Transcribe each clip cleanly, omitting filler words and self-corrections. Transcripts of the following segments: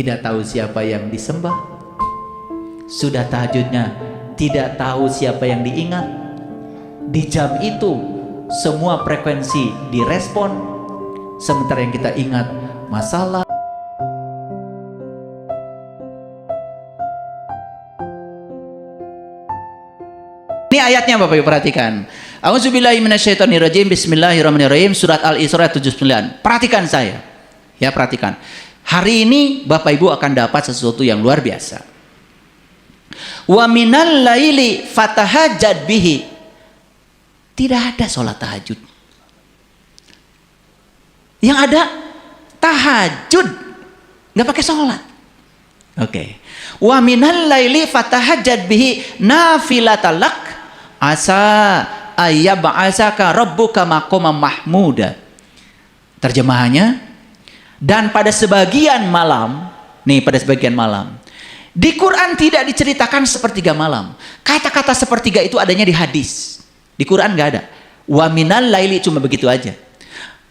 tidak tahu siapa yang disembah, sudah tahajudnya tidak tahu siapa yang diingat. Di jam itu semua frekuensi direspon, sementara yang kita ingat masalah. Ini ayatnya Bapak Ibu perhatikan. A'udzubillahi minasyaitonirrajim. Bismillahirrahmanirrahim. Surat Al-Isra 79. Perhatikan saya. Ya, perhatikan. Hari ini Bapak Ibu akan dapat sesuatu yang luar biasa. Wa minal laili fatahajjad bihi. Tidak ada sholat tahajud. Yang ada tahajud. Nggak pakai sholat. Oke. Wa minal laili fatahajjad bihi nafilatalak asa ayyab'asaka rabbuka maqaman mahmuda. Terjemahannya, dan pada sebagian malam, nih pada sebagian malam, di Quran tidak diceritakan sepertiga malam. Kata-kata sepertiga itu adanya di hadis. Di Quran nggak ada. Wa minal laili cuma begitu aja.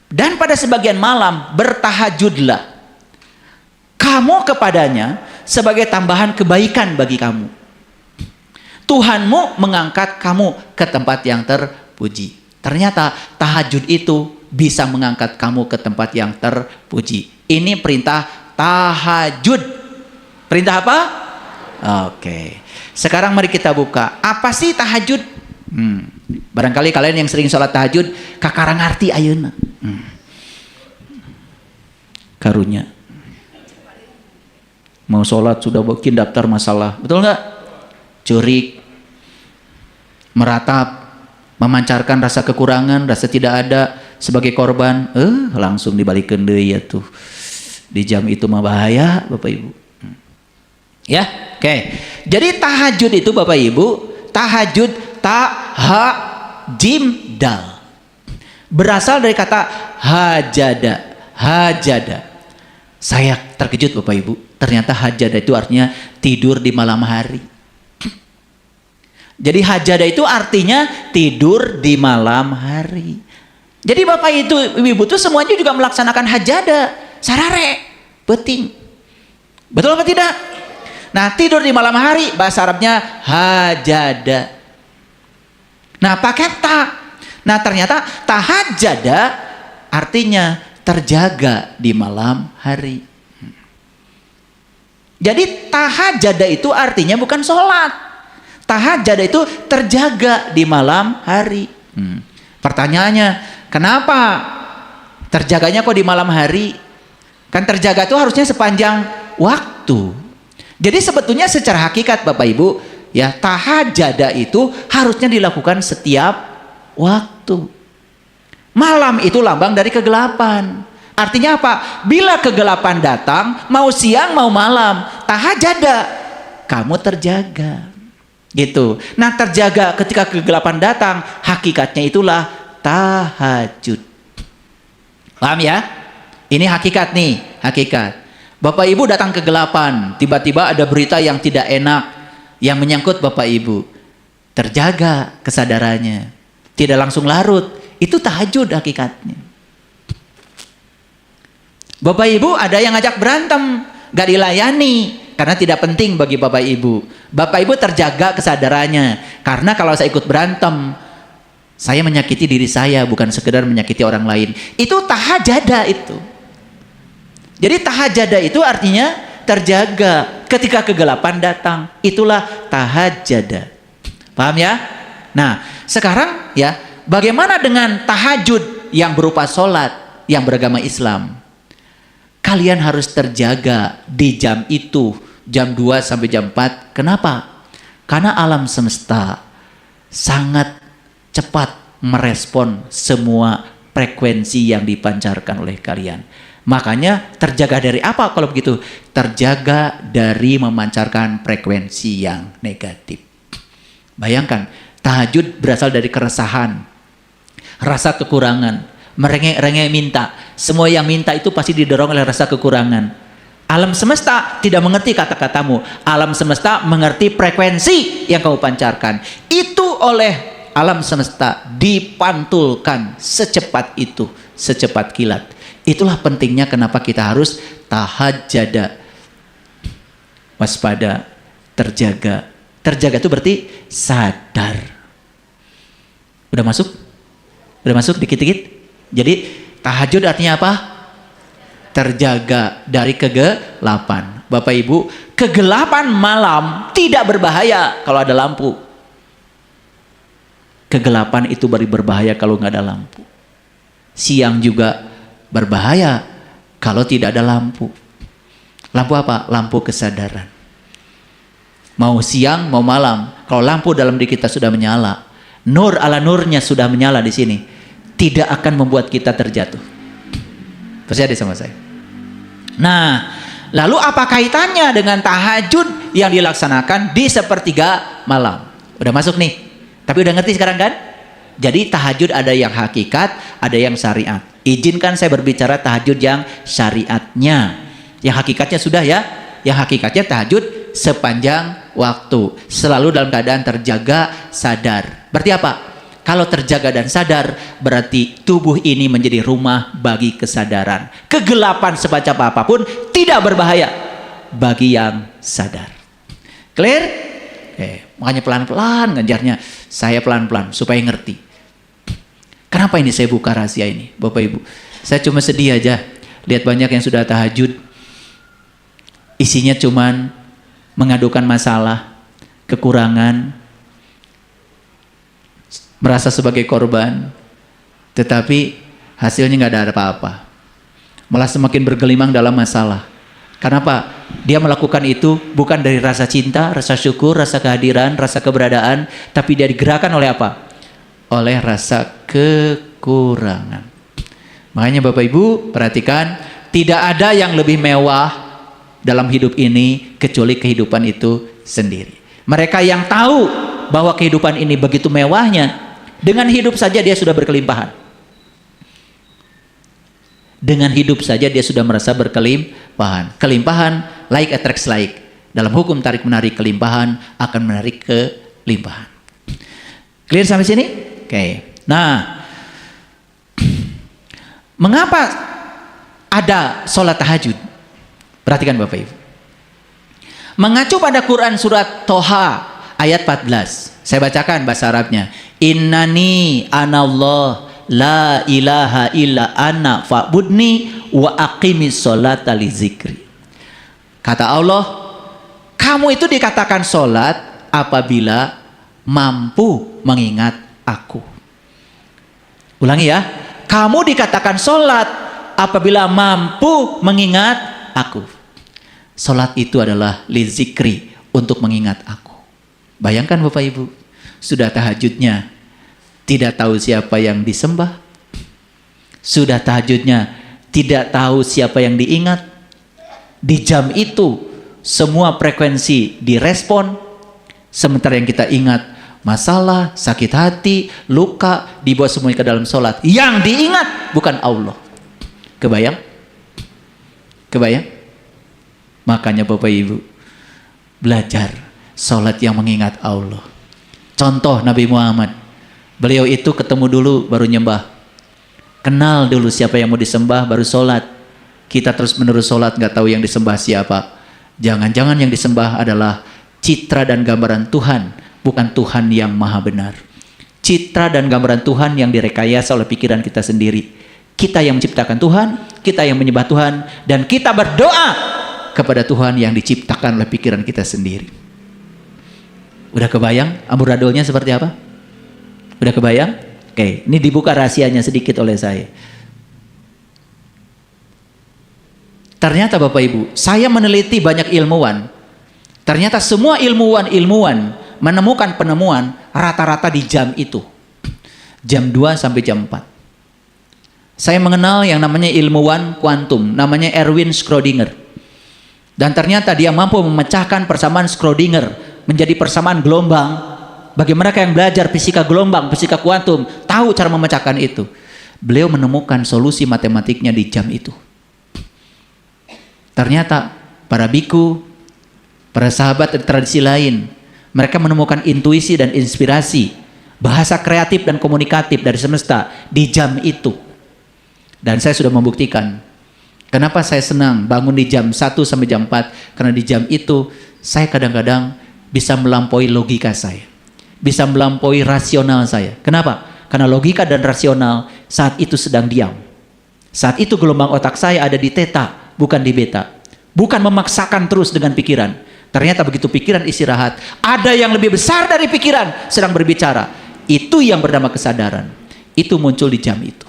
Dan pada sebagian malam bertahajudlah kamu kepadanya sebagai tambahan kebaikan bagi kamu. Tuhanmu mengangkat kamu ke tempat yang terpuji. Ternyata tahajud itu bisa mengangkat kamu ke tempat yang terpuji. Ini perintah tahajud. Perintah apa? Oke. Sekarang mari kita buka. Apa sih tahajud? Barangkali kalian yang sering sholat tahajud kakarang arti ayeuna. Karunya. Mau sholat sudah bikin daftar masalah. Betul nggak? Curik. Meratap. Memancarkan rasa kekurangan, rasa tidak ada sebagai korban, langsung dibalikin deui ya tuh. Di jam itu mah bahaya, Bapak Ibu. Ya, oke. Jadi tahajud itu Bapak Ibu, tahajud jim dal. Berasal dari kata hajada, hajada. Saya terkejut Bapak Ibu, ternyata hajada itu artinya tidur di malam hari. Jadi hajada itu artinya tidur di malam hari. Jadi Bapak itu Ibu itu semuanya juga melaksanakan hajada, sarare, penting. Betul apa tidak? Nah, tidur di malam hari bahasa Arabnya hajada. Nah, pakai ta. Nah, ternyata tahajada artinya terjaga di malam hari. Jadi tahajada itu artinya bukan sholat. Tahajud itu terjaga di malam hari. Pertanyaannya, kenapa terjaganya kok di malam hari? Kan terjaga itu harusnya sepanjang waktu. Jadi sebetulnya secara hakikat Bapak Ibu, ya tahajud itu harusnya dilakukan setiap waktu. Malam itu lambang dari kegelapan. Artinya apa? Bila kegelapan datang, mau siang mau malam, tahajud, kamu terjaga. Gitu. Nah, terjaga ketika kegelapan datang, hakikatnya itulah tahajud. Paham ya? Ini hakikat nih, hakikat. Bapak Ibu datang kegelapan, tiba-tiba ada berita yang tidak enak yang menyangkut Bapak Ibu. Terjaga kesadarannya. Tidak langsung larut. Itu tahajud hakikatnya. Bapak Ibu ada yang ngajak berantem, gak dilayani. Karena tidak penting bagi Bapak Ibu. Bapak Ibu terjaga kesadarannya. Karena kalau saya ikut berantem, saya menyakiti diri saya, bukan sekedar menyakiti orang lain. Itu tahajada itu. Jadi tahajada itu artinya terjaga ketika kegelapan datang. Itulah tahajada. Paham ya? Nah, sekarang ya, bagaimana dengan tahajud yang berupa sholat yang beragama Islam? Kalian harus terjaga di jam itu. Jam 2 sampai jam 4. Kenapa? Karena alam semesta sangat cepat merespon semua frekuensi yang dipancarkan oleh kalian. Makanya terjaga dari apa kalau begitu? Terjaga dari memancarkan frekuensi yang negatif. Bayangkan, tahajud berasal dari keresahan, rasa kekurangan, merengek-rengek minta. Semua yang minta itu pasti didorong oleh rasa kekurangan. Alam semesta tidak mengerti kata-katamu. Alam semesta mengerti frekuensi yang kamu pancarkan. Itu oleh alam semesta dipantulkan secepat itu, secepat kilat. Itulah pentingnya kenapa kita harus tahajada. waspada, terjaga. Terjaga itu berarti sadar. Udah masuk? Udah masuk dikit-dikit? Jadi tahajud artinya apa? Terjaga dari kegelapan. Bapak Ibu, kegelapan malam tidak berbahaya kalau ada lampu. Kegelapan itu berbahaya kalau nggak ada lampu. Siang juga berbahaya kalau tidak ada lampu. Lampu apa? Lampu kesadaran. Mau siang, mau malam, kalau lampu dalam diri kita sudah menyala, nur ala nurnya sudah menyala di sini, tidak akan membuat kita terjatuh. Percaya sama saya. Nah, lalu apa kaitannya dengan tahajud yang dilaksanakan di sepertiga malam? Udah masuk nih. Tapi udah ngerti sekarang kan? Jadi tahajud ada yang hakikat, ada yang syariat. Izinkan saya berbicara tahajud yang syariatnya. Yang hakikatnya sudah ya. Yang hakikatnya tahajud sepanjang waktu. Selalu dalam keadaan terjaga, sadar. Berarti apa? Kalau terjaga dan sadar, berarti tubuh ini menjadi rumah bagi kesadaran. Kegelapan semacam apapun tidak berbahaya bagi yang sadar. Clear? Makanya pelan-pelan ngajarnya. Saya pelan-pelan supaya ngerti. Kenapa ini saya buka rahasia ini, Bapak Ibu? Saya cuma sedih aja lihat banyak yang sudah tahajud, isinya cuman mengadukan masalah, kekurangan, merasa sebagai korban, tetapi hasilnya nggak ada apa-apa. Malah semakin bergelimang dalam masalah. Kenapa? Dia melakukan itu bukan dari rasa cinta, rasa syukur, rasa kehadiran, rasa keberadaan, tapi dia digerakkan oleh apa? Oleh rasa kekurangan. Makanya Bapak Ibu perhatikan, tidak ada yang lebih mewah dalam hidup ini kecuali kehidupan itu sendiri. Mereka yang tahu bahwa kehidupan ini begitu mewahnya, dengan hidup saja dia sudah berkelimpahan. Dengan hidup saja dia sudah merasa berkelimpahan. Kelimpahan, like attracts like. Dalam hukum tarik menarik, kelimpahan akan menarik kelimpahan. Clear sampai sini? Oke. Nah, mengapa ada sholat tahajud? Perhatikan Bapak Ibu. Mengacu pada Quran surat Toha ayat 14. Saya bacakan bahasa Arabnya. Innani anallah la ilaha illa ana fa'budni wa aqimis sholata li zikri. Kata Allah, kamu itu dikatakan sholat apabila mampu mengingat aku. Ulangi ya, kamu dikatakan sholat apabila mampu mengingat aku. Sholat itu adalah li zikri, untuk mengingat aku. Bayangkan Bapak Ibu, sudah tahajudnya tidak tahu siapa yang disembah, sudah tahajudnya tidak tahu siapa yang diingat. Di jam itu semua frekuensi direspon, sementara yang kita ingat masalah, sakit hati, luka, dibawa semuanya ke dalam sholat. Yang diingat bukan Allah. Kebayang? Kebayang? Makanya Bapak Ibu, belajar sholat yang mengingat Allah. Contoh Nabi Muhammad, beliau itu ketemu dulu baru nyembah. Kenal dulu siapa yang mau disembah baru sholat. Kita terus menerus sholat nggak tahu yang disembah siapa. Jangan-jangan yang disembah adalah citra dan gambaran Tuhan, bukan Tuhan yang maha benar. Citra dan gambaran Tuhan yang direkayasa oleh pikiran kita sendiri. Kita yang menciptakan Tuhan, kita yang menyembah Tuhan, dan kita berdoa kepada Tuhan yang diciptakan oleh pikiran kita sendiri. Udah kebayang amburadulnya seperti apa? Udah kebayang? Oke, ini dibuka rahasianya sedikit oleh saya. Ternyata Bapak Ibu, saya meneliti banyak ilmuwan. Ternyata semua ilmuwan menemukan penemuan rata-rata di jam itu. Jam 2 sampai jam 4. Saya mengenal yang namanya ilmuwan kuantum, namanya Erwin Schrödinger. Dan ternyata dia mampu memecahkan persamaan Schrödinger menjadi persamaan gelombang. Bagi mereka yang belajar fisika gelombang, fisika kuantum, tahu cara memecahkan itu. Beliau menemukan solusi matematiknya di jam itu. Ternyata para biku, para sahabat dari tradisi lain, mereka menemukan intuisi dan inspirasi, bahasa kreatif dan komunikatif dari semesta di jam itu. Dan saya sudah membuktikan. Kenapa saya senang bangun di jam 1 sampai jam 4? Karena di jam itu saya kadang-kadang bisa melampaui logika saya. Bisa melampaui rasional saya. Kenapa? Karena logika dan rasional saat itu sedang diam. Saat itu gelombang otak saya ada di theta, bukan di beta. Bukan memaksakan terus dengan pikiran. Ternyata begitu pikiran istirahat, ada yang lebih besar dari pikiran sedang berbicara. Itu yang bernama kesadaran. Itu muncul di jam itu.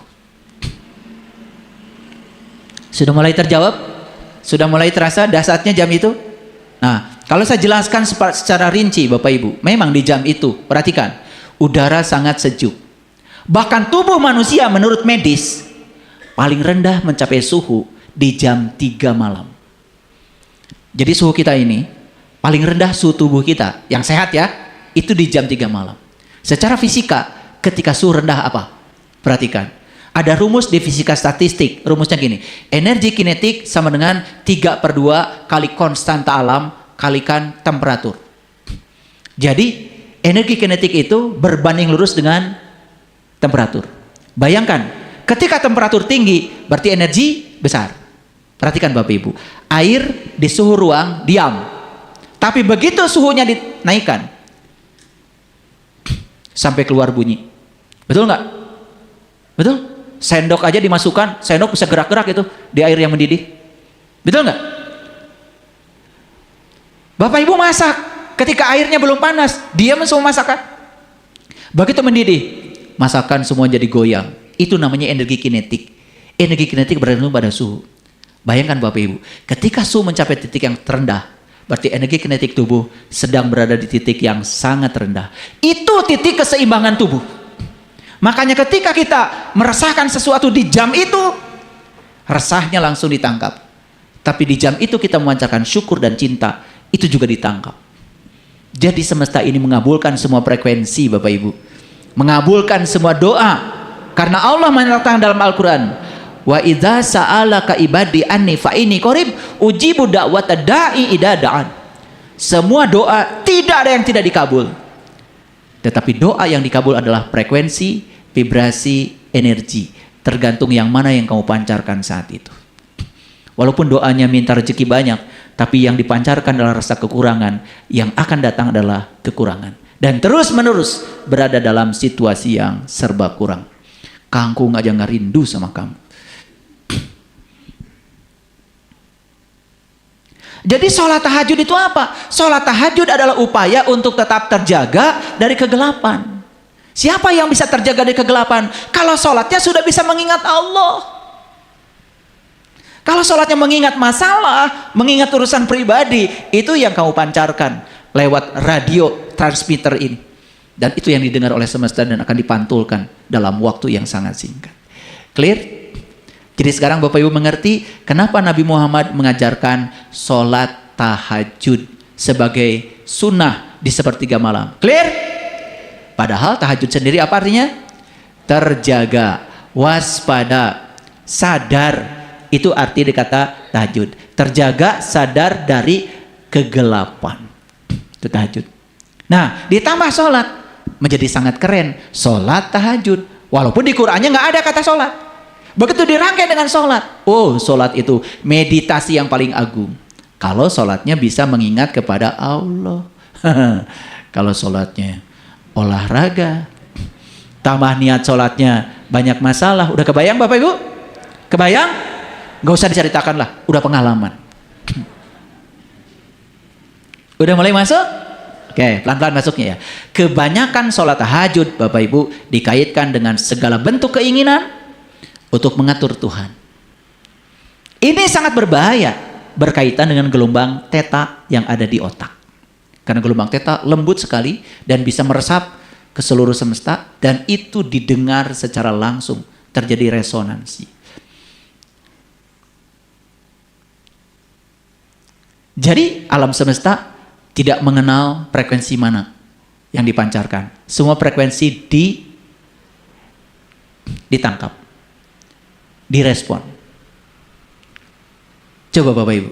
Sudah mulai terjawab? Sudah mulai terasa dahsyatnya jam itu? Nah, kalau saya jelaskan secara rinci Bapak Ibu, memang di jam itu, perhatikan, udara sangat sejuk. Bahkan tubuh manusia menurut medis, paling rendah mencapai suhu di jam 3 malam. Jadi suhu kita ini, paling rendah suhu tubuh kita, yang sehat ya, itu di jam 3 malam. Secara fisika, ketika suhu rendah apa? Perhatikan, ada rumus di fisika statistik, rumusnya gini, energi kinetik sama dengan 3/2 kali konstanta alam, kalikan temperatur. Jadi energi kinetik itu berbanding lurus dengan temperatur. Bayangkan, ketika temperatur tinggi berarti energi besar. Perhatikan Bapak Ibu, air di suhu ruang diam. Tapi begitu suhunya dinaikkan sampai keluar bunyi. Betul nggak? Betul? Sendok aja dimasukkan, sendok bisa gerak-gerak itu di air yang mendidih. Betul nggak? Bapak Ibu masak, ketika airnya belum panas, diam semua masakan. Begitu mendidih, masakan semua jadi goyang. Itu namanya energi kinetik. Energi kinetik bergantung pada suhu. Bayangkan Bapak Ibu, ketika suhu mencapai titik yang terendah, berarti energi kinetik tubuh sedang berada di titik yang sangat rendah. Itu titik keseimbangan tubuh. Makanya ketika kita merasakan sesuatu di jam itu, resahnya langsung ditangkap. Tapi di jam itu kita memancarkan syukur dan cinta, itu juga ditangkap. Jadi semesta ini mengabulkan semua frekuensi Bapak Ibu. Mengabulkan semua doa. Karena Allah menyatakan dalam Al-Quran, wa idza sa'alaka ibadi anni fa inni qarib ujibu da'wata da'i idza da'an. Semua doa tidak ada yang tidak dikabul. Tetapi doa yang dikabul adalah frekuensi, vibrasi, energi. Tergantung yang mana yang kamu pancarkan saat itu. Walaupun doanya minta rezeki banyak, tapi yang dipancarkan adalah rasa kekurangan, yang akan datang adalah kekurangan. Dan terus menerus berada dalam situasi yang serba kurang. Kangkung aja nggak rindu sama kamu. Jadi sholat tahajud itu apa? Sholat tahajud adalah upaya untuk tetap terjaga dari kegelapan. Siapa yang bisa terjaga dari kegelapan? Kalau sholatnya sudah bisa mengingat Allah. Kalau sholatnya mengingat masalah, mengingat urusan pribadi, itu yang kamu pancarkan lewat radio transmitter ini. Dan itu yang didengar oleh semesta dan akan dipantulkan dalam waktu yang sangat singkat. Clear? Jadi sekarang Bapak Ibu mengerti kenapa Nabi Muhammad mengajarkan sholat tahajud sebagai sunnah di sepertiga malam. Clear? Padahal tahajud sendiri apa artinya? Terjaga, waspada, sadar. Itu arti kata tahajud. Terjaga, sadar dari kegelapan. Itu tahajud. Nah, ditambah sholat. Menjadi sangat keren. Sholat tahajud. Walaupun di Qur'annya nggak ada kata sholat. Begitu dirangkai dengan sholat. Oh, sholat itu meditasi yang paling agung. Kalau sholatnya bisa mengingat kepada Allah. Kalau sholatnya olahraga. Tambah niat sholatnya banyak masalah. Udah kebayang Bapak Ibu? Kebayang? Gak usah diceritakan lah, udah pengalaman. Udah mulai masuk? Oke, pelan-pelan masuknya ya. Kebanyakan sholat tahajud Bapak Ibu dikaitkan dengan segala bentuk keinginan untuk mengatur Tuhan. Ini sangat berbahaya berkaitan dengan gelombang theta yang ada di otak. Karena gelombang theta lembut sekali dan bisa meresap ke seluruh semesta dan itu didengar secara langsung, terjadi resonansi. Jadi alam semesta tidak mengenal frekuensi mana yang dipancarkan. Semua frekuensi ditangkap, direspon. Coba Bapak Ibu,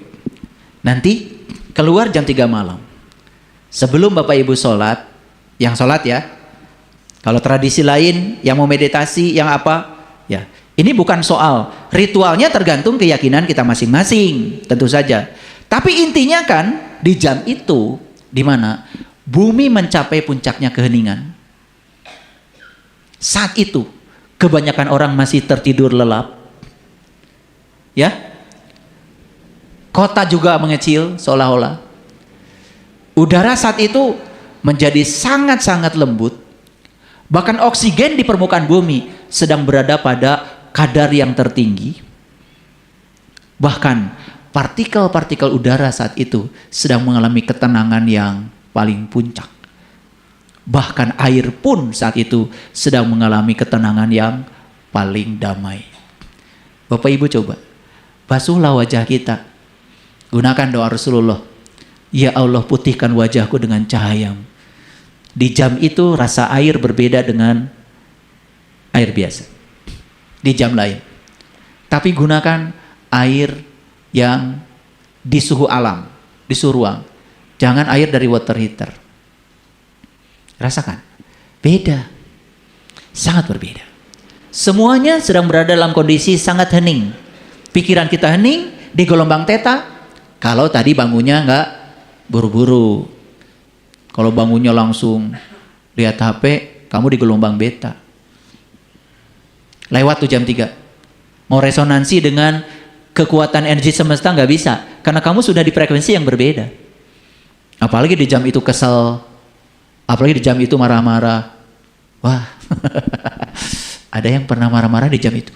nanti keluar jam 3 malam. Sebelum Bapak Ibu sholat, yang sholat ya, kalau tradisi lain yang mau meditasi, yang apa, ya ini bukan soal ritualnya, tergantung keyakinan kita masing-masing, tentu saja. Tapi intinya kan di jam itu, di mana bumi mencapai puncaknya keheningan. Saat itu, kebanyakan orang masih tertidur lelap. Ya, kota juga mengecil seolah-olah. Udara saat itu menjadi sangat-sangat lembut. Bahkan oksigen di permukaan bumi sedang berada pada kadar yang tertinggi. Bahkan partikel-partikel udara saat itu sedang mengalami ketenangan yang paling puncak. Bahkan air pun saat itu sedang mengalami ketenangan yang paling damai. Bapak Ibu coba, basuhlah wajah kita. Gunakan doa Rasulullah. Ya Allah, putihkan wajahku dengan cahaya-Mu. Di jam itu rasa air berbeda dengan air biasa. Di jam lain. Tapi gunakan air yang di suhu alam, di suhu ruang. Jangan air dari water heater. Rasakan. Beda. Sangat berbeda. Semuanya sedang berada dalam kondisi sangat hening. Pikiran kita hening di gelombang theta. Kalau tadi bangunnya nggak buru-buru. Kalau bangunnya langsung lihat HP, kamu di gelombang beta. Lewat tuh jam 3. Mau resonansi dengan kekuatan energi semesta nggak bisa, karena kamu sudah di frekuensi yang berbeda. Apalagi di jam itu kesel, apalagi di jam itu marah-marah. Wah, ada yang pernah marah-marah di jam itu.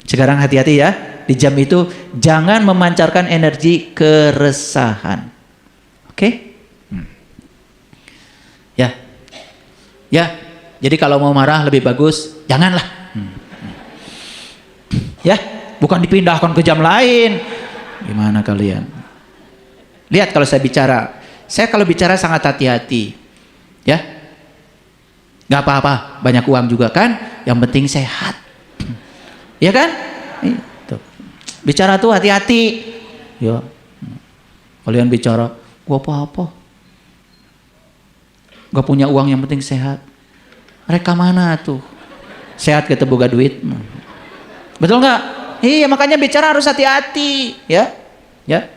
Sekarang hati-hati ya, di jam itu jangan memancarkan energi keresahan. Oke? Ya, ya. Jadi kalau mau marah lebih bagus janganlah. Ya, bukan dipindahkan ke jam lain. Gimana kalian? Lihat kalau saya bicara. Saya kalau bicara sangat hati-hati. Ya. Gak apa-apa, banyak uang juga kan? Yang penting sehat. Ya kan? Itu. Bicara tuh hati-hati. Ya. Kalian bicara, gak apa-apa. Gak punya uang, yang penting sehat. Mereka mana tuh? Sehat kita boga duit. Betul nggak? Iya, makanya bicara harus hati-hati, ya, ya.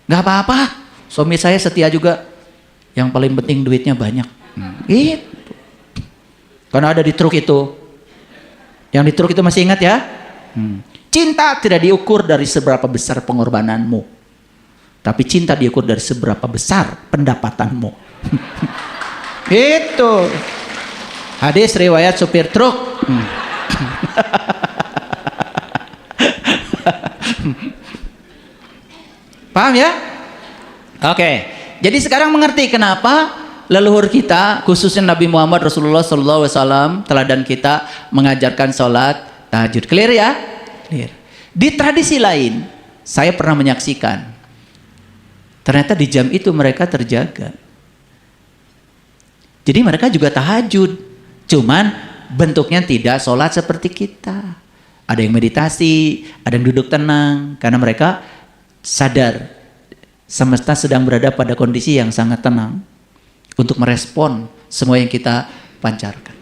Nggak apa-apa. Suami saya setia juga. Yang paling penting duitnya banyak. Gitu. Karena ada di truk itu. Yang di truk itu masih ingat ya? Cinta tidak diukur dari seberapa besar pengorbananmu, tapi cinta diukur dari seberapa besar pendapatanmu. Itu. Hadis riwayat supir truk. Paham ya? Oke. Jadi sekarang mengerti kenapa leluhur kita, khususnya Nabi Muhammad Rasulullah SAW, teladan kita, mengajarkan sholat tahajud. Clear ya? Clear. Di tradisi lain, saya pernah menyaksikan, ternyata di jam itu mereka terjaga. Jadi mereka juga tahajud, cuman bentuknya tidak sholat seperti kita. Ada yang meditasi, ada yang duduk tenang, karena mereka sadar semesta sedang berada pada kondisi yang sangat tenang untuk merespon semua yang kita pancarkan.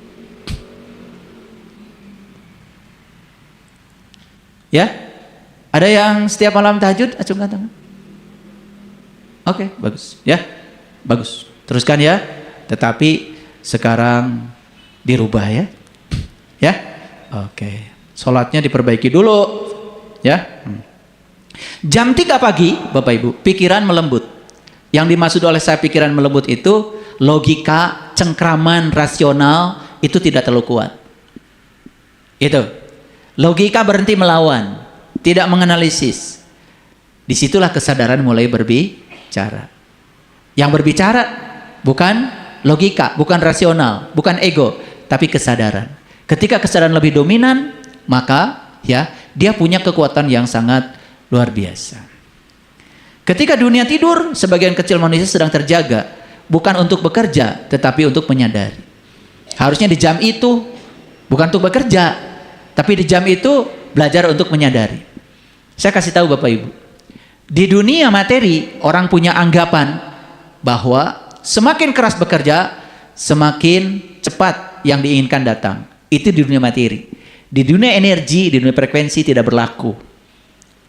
Ya? Ada yang setiap malam tahajud? Acungkan tangan. Oke, bagus. Ya, bagus. Teruskan ya. Tetapi sekarang dirubah ya. Ya? Oke. Sholatnya diperbaiki dulu. Ya. Jam 3 pagi, Bapak Ibu, pikiran melembut. Yang dimaksud oleh saya pikiran melembut itu logika, cengkraman, rasional itu tidak terlalu kuat. Itu. Logika berhenti melawan, tidak menganalisis. Disitulah kesadaran mulai berbicara. Yang berbicara bukan logika, bukan rasional, bukan ego, tapi kesadaran. Ketika kesadaran lebih dominan, maka ya dia punya kekuatan yang sangat luar biasa. Ketika dunia tidur, sebagian kecil manusia sedang terjaga, bukan untuk bekerja, tetapi untuk menyadari. Harusnya di jam itu bukan untuk bekerja, tapi di jam itu belajar untuk menyadari. Saya kasih tahu Bapak Ibu, di dunia materi orang punya anggapan bahwa semakin keras bekerja, semakin cepat yang diinginkan datang. Itu di dunia materi. Di dunia energi, di dunia frekuensi tidak berlaku.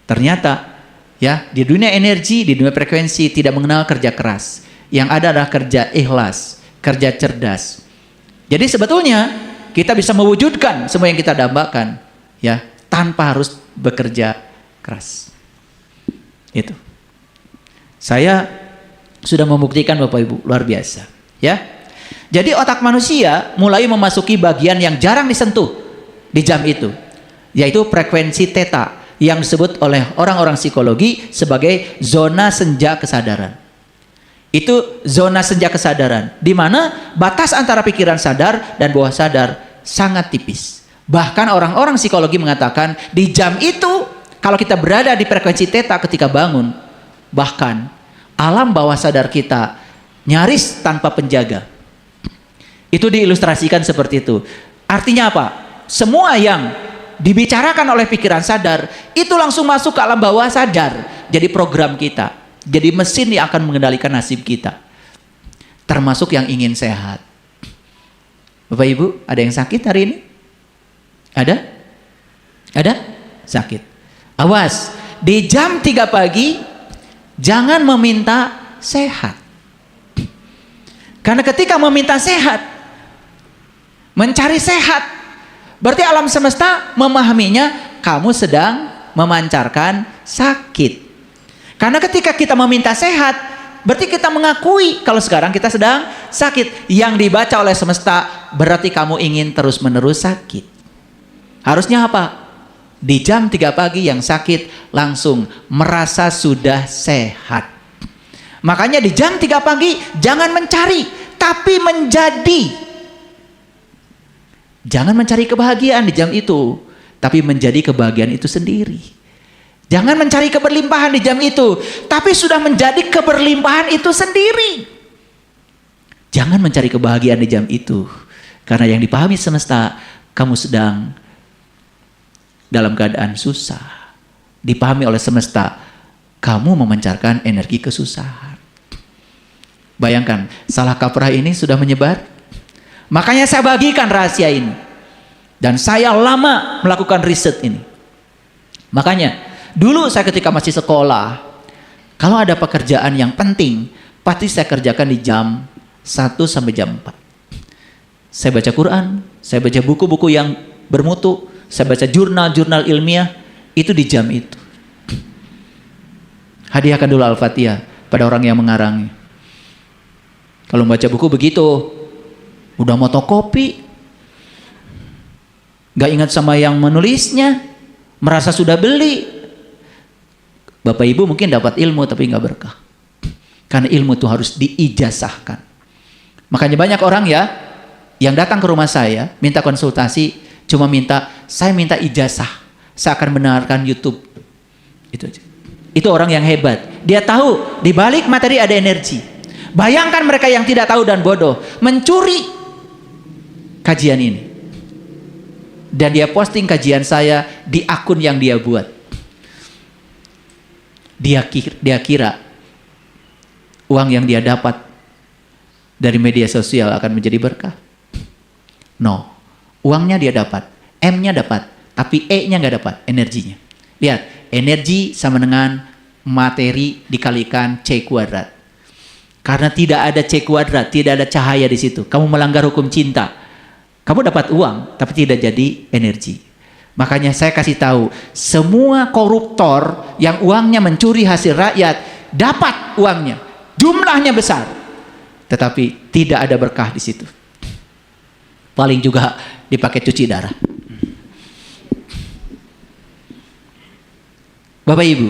Ternyata Ya, di dunia energi, di dunia frekuensi tidak mengenal kerja keras. Yang ada adalah kerja ikhlas, kerja cerdas. Jadi sebetulnya kita bisa mewujudkan semua yang kita dambakan, ya, tanpa harus bekerja keras. Itu. Saya sudah membuktikan Bapak Ibu, luar biasa, ya. Jadi otak manusia mulai memasuki bagian yang jarang disentuh di jam itu, yaitu frekuensi theta yang disebut oleh orang-orang psikologi sebagai zona senja kesadaran. Itu zona senja kesadaran, di mana batas antara pikiran sadar dan bawah sadar sangat tipis. Bahkan orang-orang psikologi mengatakan di jam itu, kalau kita berada di frekuensi theta ketika bangun, bahkan alam bawah sadar kita nyaris tanpa penjaga. Itu diilustrasikan seperti itu. Artinya apa? Semua yang dibicarakan oleh pikiran sadar itu langsung masuk ke alam bawah sadar. Jadi program kita, jadi mesin yang akan mengendalikan nasib kita. Termasuk yang ingin sehat. Bapak Ibu, ada yang sakit hari ini? Ada? Ada? Sakit. Awas, di jam 3 pagi jangan meminta sehat. Karena ketika meminta sehat, mencari sehat, berarti alam semesta memahaminya kamu sedang memancarkan sakit. Karena ketika kita meminta sehat, berarti kita mengakui kalau sekarang kita sedang sakit. Yang dibaca oleh semesta berarti kamu ingin terus-menerus sakit. Harusnya apa? Di jam 3 pagi yang sakit langsung merasa sudah sehat. Makanya di jam 3 pagi jangan mencari, tapi menjadi. Jangan mencari kebahagiaan di jam itu, tapi menjadi kebahagiaan itu sendiri. Jangan mencari keberlimpahan di jam itu, tapi sudah menjadi keberlimpahan itu sendiri. Jangan mencari kebahagiaan di jam itu, karena yang dipahami semesta, kamu sedang dalam keadaan susah. Dipahami oleh semesta, kamu memancarkan energi kesusahan. Bayangkan, salah kaprah ini sudah menyebar. Makanya saya bagikan rahasia ini. Dan saya lama melakukan riset ini. Makanya, dulu saya ketika masih sekolah, kalau ada pekerjaan yang penting, pasti saya kerjakan di jam 1 sampai jam 4. Saya baca Quran, saya baca buku-buku yang bermutu, saya baca jurnal-jurnal ilmiah, itu di jam itu. Hadiahkan dulu Al-Fatihah pada orang yang mengarangnya. Kalau membaca buku begitu, udah motokopi, gak ingat sama yang menulisnya, merasa sudah beli. Bapak Ibu mungkin dapat ilmu tapi gak berkah. Karena ilmu itu harus diijazahkan. Makanya banyak orang ya, yang datang ke rumah saya, minta konsultasi, cuma minta, saya minta ijazah, saya akan mendengarkan YouTube. Itu aja. Itu orang yang hebat. Dia tahu, di balik materi ada energi. Bayangkan mereka yang tidak tahu dan bodoh, mencuri kajian ini, dan dia posting kajian saya di akun yang dia buat. Dia kira uang yang dia dapat dari media sosial akan menjadi berkah. No, uangnya dia dapat, M-nya dapat, tapi E-nya nggak dapat, energinya. Lihat, energi sama dengan materi dikalikan C kuadrat. Karena tidak ada C kuadrat, tidak ada cahaya di situ. Kamu melanggar hukum cinta. Kamu dapat uang, tapi tidak jadi energi. Makanya saya kasih tahu, semua koruptor yang uangnya mencuri hasil rakyat, dapat uangnya, jumlahnya besar, tetapi tidak ada berkah di situ. Paling juga dipakai cuci darah. Bapak Ibu,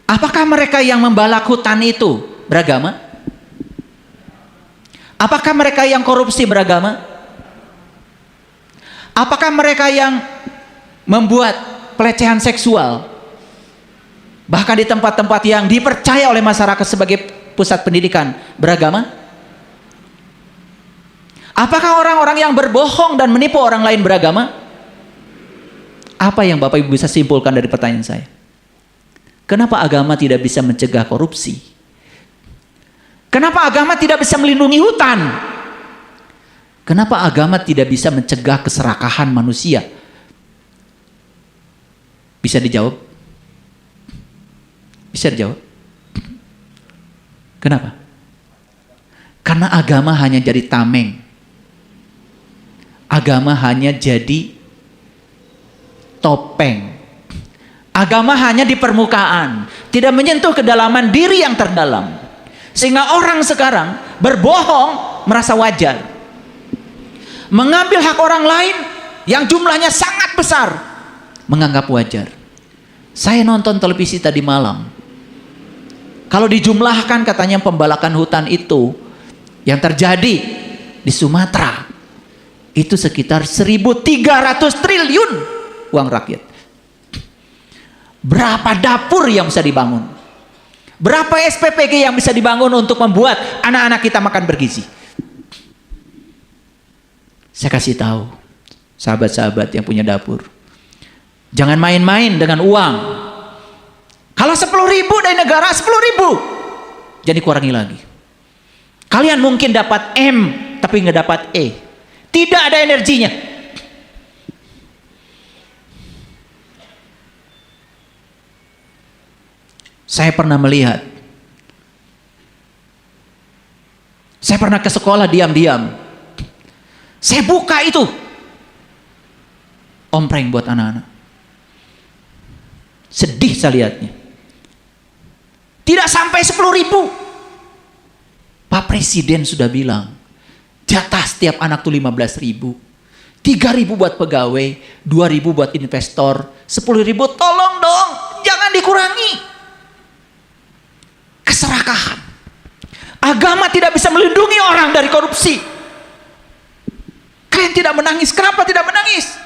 apakah mereka yang membalak hutan itu beragama? Apakah mereka yang korupsi beragama? Apakah mereka yang membuat pelecehan seksual, bahkan di tempat-tempat yang dipercaya oleh masyarakat sebagai pusat pendidikan, beragama? Apakah orang-orang yang berbohong dan menipu orang lain beragama? Apa yang Bapak Ibu bisa simpulkan dari pertanyaan saya? Kenapa agama tidak bisa mencegah korupsi? Kenapa agama tidak bisa melindungi hutan? Kenapa agama tidak bisa mencegah keserakahan manusia? Bisa dijawab? Bisa dijawab? Kenapa? Karena agama hanya jadi tameng. Agama hanya jadi topeng. Agama hanya di permukaan, tidak menyentuh kedalaman diri yang terdalam. Sehingga orang sekarang berbohong merasa wajar. Mengambil hak orang lain yang jumlahnya sangat besar, menganggap wajar. Saya nonton televisi tadi malam. Kalau dijumlahkan katanya pembalakan hutan itu yang terjadi di Sumatera itu sekitar 1.300 triliun uang rakyat. Berapa dapur yang bisa dibangun? Berapa SPPG yang bisa dibangun untuk membuat anak-anak kita makan bergizi? Saya kasih tahu sahabat-sahabat yang punya dapur, jangan main-main dengan uang. Kalau 10.000 dari negara, 10.000, jadi kurangi lagi. Kalian mungkin dapat M tapi nggak dapat E, tidak ada energinya. Saya pernah melihat, saya pernah ke sekolah diam-diam, saya buka itu ompreng buat anak-anak. Sedih saya lihatnya. Tidak sampai 10.000. Pak Presiden sudah bilang, jatah setiap anak tuh 15.000. 3.000 buat pegawai, 2.000 buat investor, 10.000 tolong dong, jangan dikurangi. Keserakahan. Agama tidak bisa melindungi orang dari korupsi. Kalian tidak menangis, kenapa tidak menangis?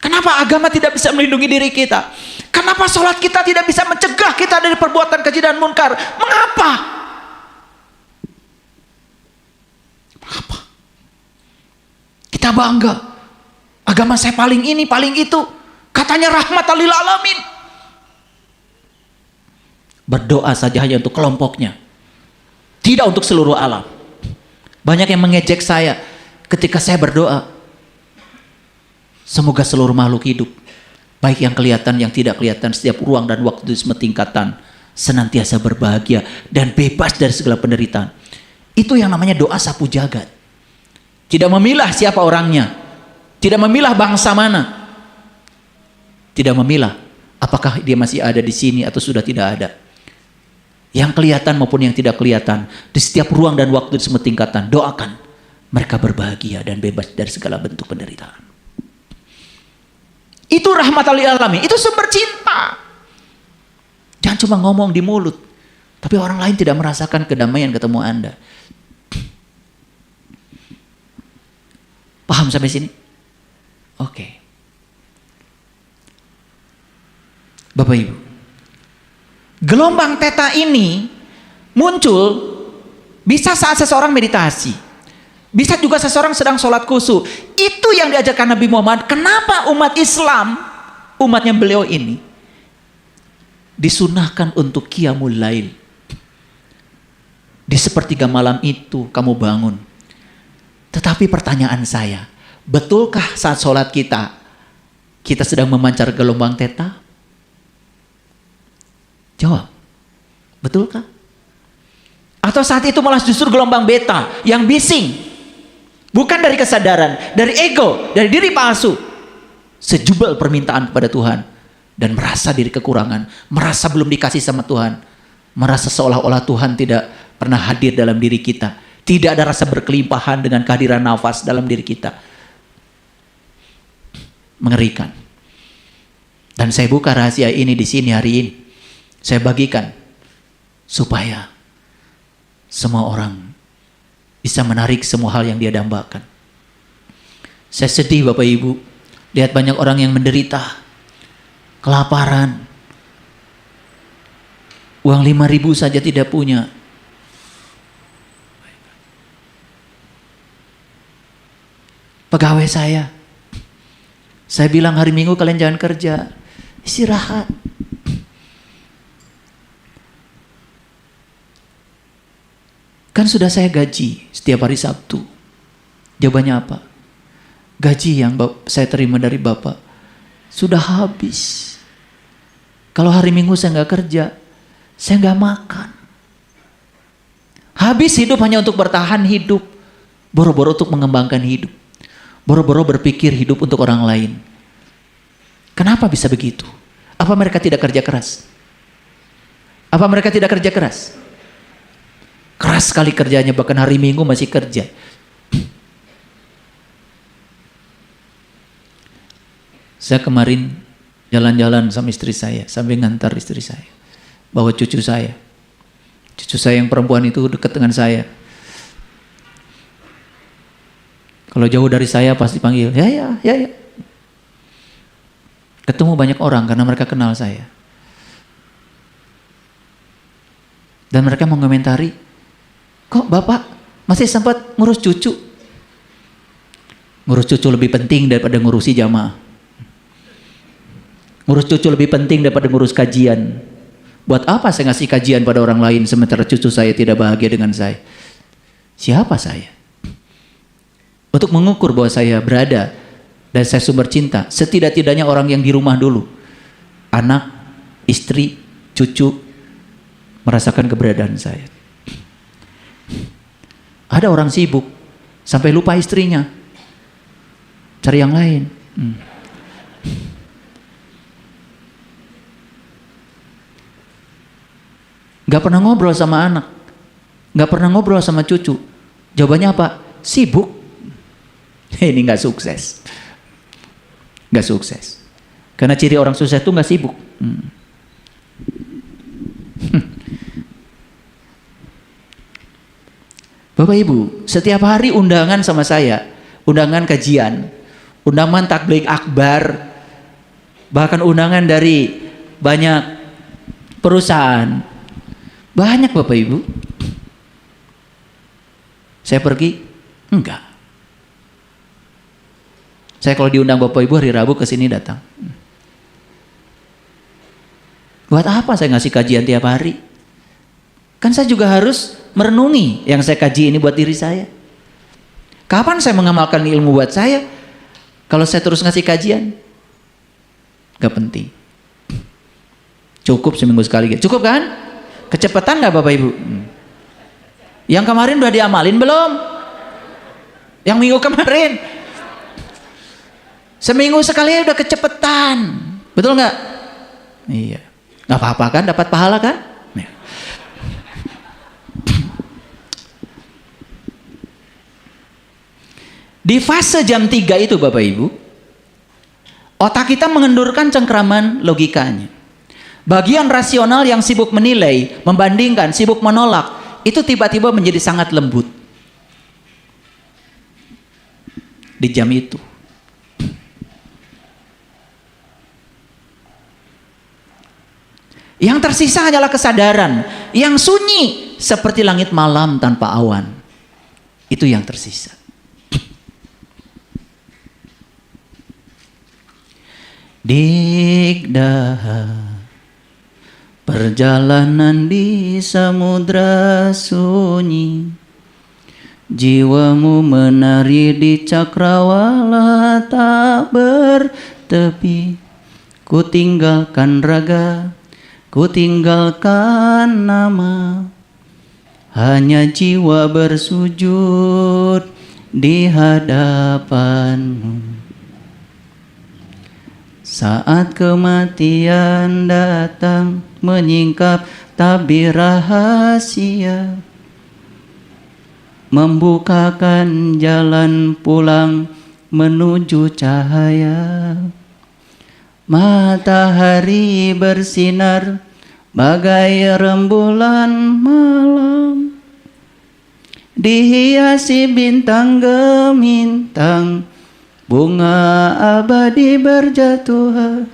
Kenapa agama tidak bisa melindungi diri kita? Kenapa sholat kita tidak bisa mencegah kita dari perbuatan keji dan munkar? Mengapa? Mengapa? Kita bangga. Agama saya paling ini, paling itu. Katanya rahmatan lil alamin. Berdoa saja hanya untuk kelompoknya. Tidak untuk seluruh alam. Banyak yang mengejek saya ketika saya berdoa. Semoga seluruh makhluk hidup, baik yang kelihatan, yang tidak kelihatan, setiap ruang dan waktu semetingkatan, senantiasa berbahagia dan bebas dari segala penderitaan. Itu yang namanya doa sapu jagat. Tidak memilah siapa orangnya, tidak memilah bangsa mana, tidak memilah apakah dia masih ada di sini atau sudah tidak ada. Yang kelihatan maupun yang tidak kelihatan, di setiap ruang dan waktu semetingkatan, doakan mereka berbahagia dan bebas dari segala bentuk penderitaan. Itu rahmatan lil alamin, itu sumber cinta. Jangan cuma ngomong di mulut, tapi orang lain tidak merasakan kedamaian ketemu Anda. Paham sampai sini? Oke. Bapak Ibu, gelombang theta ini muncul bisa saat seseorang meditasi. Bisa juga seseorang sedang sholat khusyuk. Itu yang diajarkan Nabi Muhammad. Kenapa umat Islam, umatnya beliau ini, disunahkan untuk qiyamul lail. Di sepertiga malam itu kamu bangun. Tetapi pertanyaan saya, betulkah saat sholat kita sedang memancar gelombang theta? Jawab, betulkah? Atau saat itu malah justru gelombang beta yang bising? Bukan dari kesadaran, dari ego, dari diri palsu. Sejubel permintaan kepada Tuhan. Dan merasa diri kekurangan. Merasa belum dikasih sama Tuhan. Merasa seolah-olah Tuhan tidak pernah hadir dalam diri kita. Tidak ada rasa berkelimpahan dengan kehadiran nafas dalam diri kita. Mengerikan. Dan saya buka rahasia ini di sini hari ini. Saya bagikan. Supaya semua orang bisa menarik semua hal yang dia dambakan. Saya sedih Bapak Ibu, lihat banyak orang yang menderita, kelaparan, uang 5.000 saja tidak punya. Pegawai saya bilang hari Minggu kalian jangan kerja, istirahat. Kan sudah saya gaji setiap hari Sabtu. Jawabannya apa? Gaji yang saya terima dari Bapak sudah habis. Kalau hari Minggu saya nggak kerja, saya nggak makan. Habis hidup hanya untuk bertahan hidup. Boro-boro untuk mengembangkan hidup. Boro-boro berpikir hidup untuk orang lain. Kenapa bisa begitu? Apa mereka tidak kerja keras? Apa mereka tidak kerja keras? Keras sekali kerjanya, bahkan hari Minggu masih kerja. Saya kemarin jalan-jalan sama istri saya, sambil ngantar istri saya. Bawa cucu saya. Cucu saya yang perempuan itu dekat dengan saya. Kalau jauh dari saya pasti panggil, ya. Ketemu banyak orang karena mereka kenal saya. Dan mereka mengomentari, kok Bapak masih sempat ngurus cucu? Ngurus cucu lebih penting daripada ngurusi jamaah. Ngurus cucu lebih penting daripada ngurus kajian. Buat apa saya ngasih kajian pada orang lain sementara cucu saya tidak bahagia dengan saya? Siapa saya? Untuk mengukur bahwa saya berada dan saya sumber cinta, setidak-tidaknya orang yang di rumah dulu, anak, istri, cucu, merasakan keberadaan saya. Ada orang sibuk sampai lupa istrinya, cari yang lain. Gak pernah ngobrol sama anak, gak pernah ngobrol sama cucu. Jawabannya apa? Sibuk. Ini gak sukses. Gak sukses. Karena ciri orang sukses itu gak sibuk. Bapak Ibu, setiap hari undangan sama saya, undangan kajian, undangan takbir akbar, bahkan undangan dari banyak perusahaan. Banyak Bapak Ibu. Saya pergi? Enggak. Saya kalau diundang Bapak Ibu hari Rabu ke sini datang. Buat apa saya ngasih kajian tiap hari? Kan saya juga harus merenungi yang saya kaji ini buat diri saya. Kapan saya mengamalkan ilmu buat saya? Kalau saya terus ngasih kajian? Gak penting. Cukup seminggu sekali. Cukup kan? Kecepatan gak Bapak Ibu? Yang kemarin udah diamalin belum? Yang minggu kemarin? Seminggu sekali udah kecepatan. Betul gak? Iya. Gak apa-apa kan? Dapat pahala kan? Di fase jam 3 itu Bapak Ibu, otak kita mengendurkan cengkraman logikanya. Bagian rasional yang sibuk menilai, membandingkan, sibuk menolak, itu tiba-tiba menjadi sangat lembut. Di jam itu. Yang tersisa hanyalah kesadaran, yang sunyi seperti langit malam tanpa awan. Itu yang tersisa. Digdaha perjalanan di samudra sunyi, jiwamu menari di cakrawala tak bertepi. Ku tinggalkan raga, ku tinggalkan nama, hanya jiwa bersujud di hadapanmu. Saat kematian datang menyingkap tabir rahasia, membukakan jalan pulang menuju cahaya. Matahari bersinar bagai rembulan malam, dihiasi bintang gemintang, bunga abadi berjatuhan.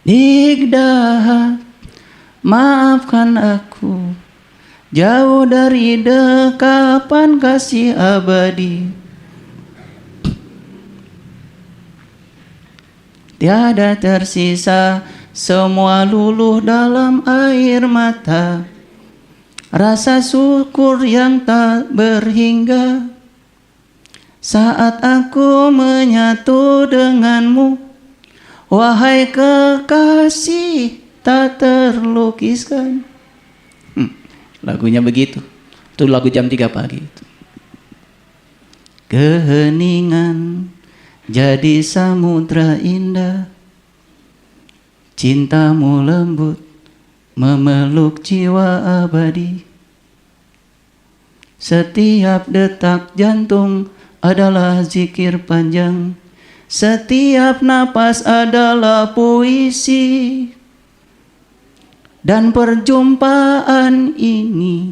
Digdaha, maafkan aku, jauh dari dekapan kasih abadi. Tiada tersisa, semua luluh dalam air mata. Rasa syukur yang tak berhingga, saat aku menyatu denganmu, wahai kekasih tak terlukiskan. Lagunya begitu. Itu lagu jam 3 pagi itu. Keheningan jadi samudra indah, cintamu lembut memeluk jiwa abadi. Setiap detak jantung adalah zikir panjang, setiap napas adalah puisi. Dan perjumpaan ini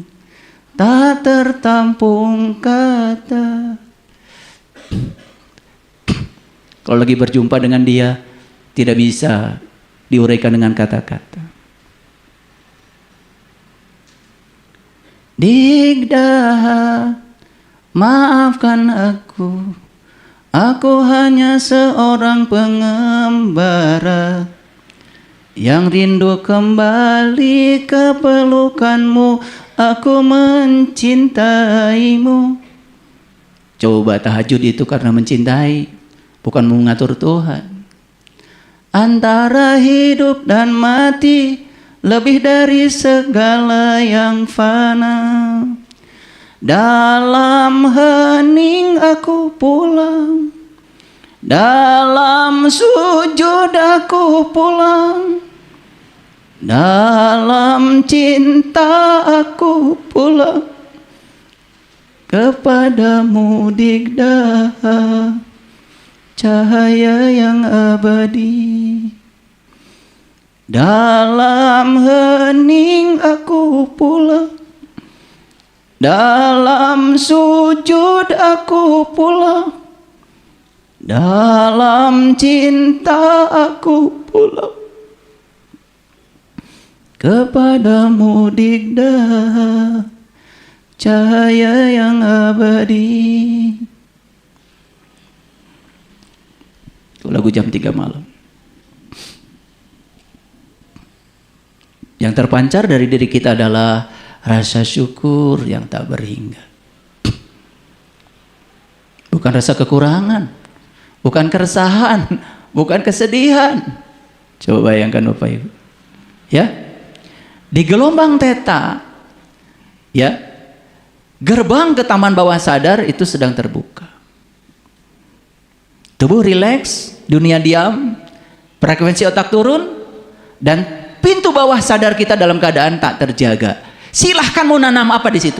tak tertampung kata. Kalau lagi berjumpa dengan dia, tidak bisa diuraikan dengan kata-kata. Digda, maafkan aku hanya seorang pengembara yang rindu kembali ke pelukanmu. Aku mencintaimu. Coba tahajud itu karena mencintai, bukan mengatur Tuhan. Antara hidup dan mati, lebih dari segala yang fana. Dalam hening aku pulang, dalam sujud aku pulang, dalam cinta aku pulang kepadamu Digda, cahaya yang abadi. Dalam hening aku pulang, dalam sujud aku pulang, dalam cinta aku pulang kepadamu Digda, cahaya yang abadi. Itu lagu jam 3 malam. Yang terpancar dari diri kita adalah rasa syukur yang tak berhingga. Bukan rasa kekurangan, bukan keresahan, bukan kesedihan. Coba bayangkan Bapak Ibu. Ya, di gelombang theta, ya, gerbang ke taman bawah sadar itu sedang terbuka. Tubuh rileks, dunia diam, frekuensi otak turun, dan pintu bawah sadar kita dalam keadaan tak terjaga. Silahkan mau nanam apa di situ.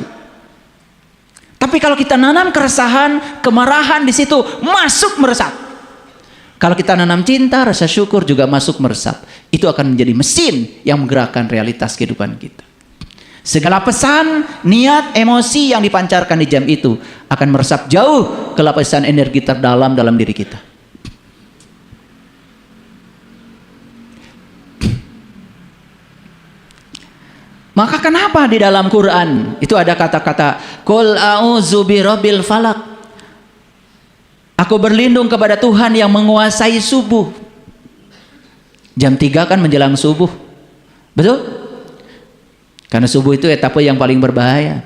Tapi kalau kita nanam keresahan, kemarahan di situ, masuk meresap. Kalau kita nanam cinta, rasa syukur juga masuk meresap. Itu akan menjadi mesin yang menggerakkan realitas kehidupan kita. Segala pesan, niat, emosi yang dipancarkan di jam itu akan meresap jauh ke lapisan energi terdalam dalam diri kita. Maka kenapa di dalam Quran itu ada kata-kata Qul a'udzu birabbil falaq. Aku berlindung kepada Tuhan yang menguasai subuh. Jam 3 kan menjelang subuh. Betul? Karena subuh itu etapa yang paling berbahaya.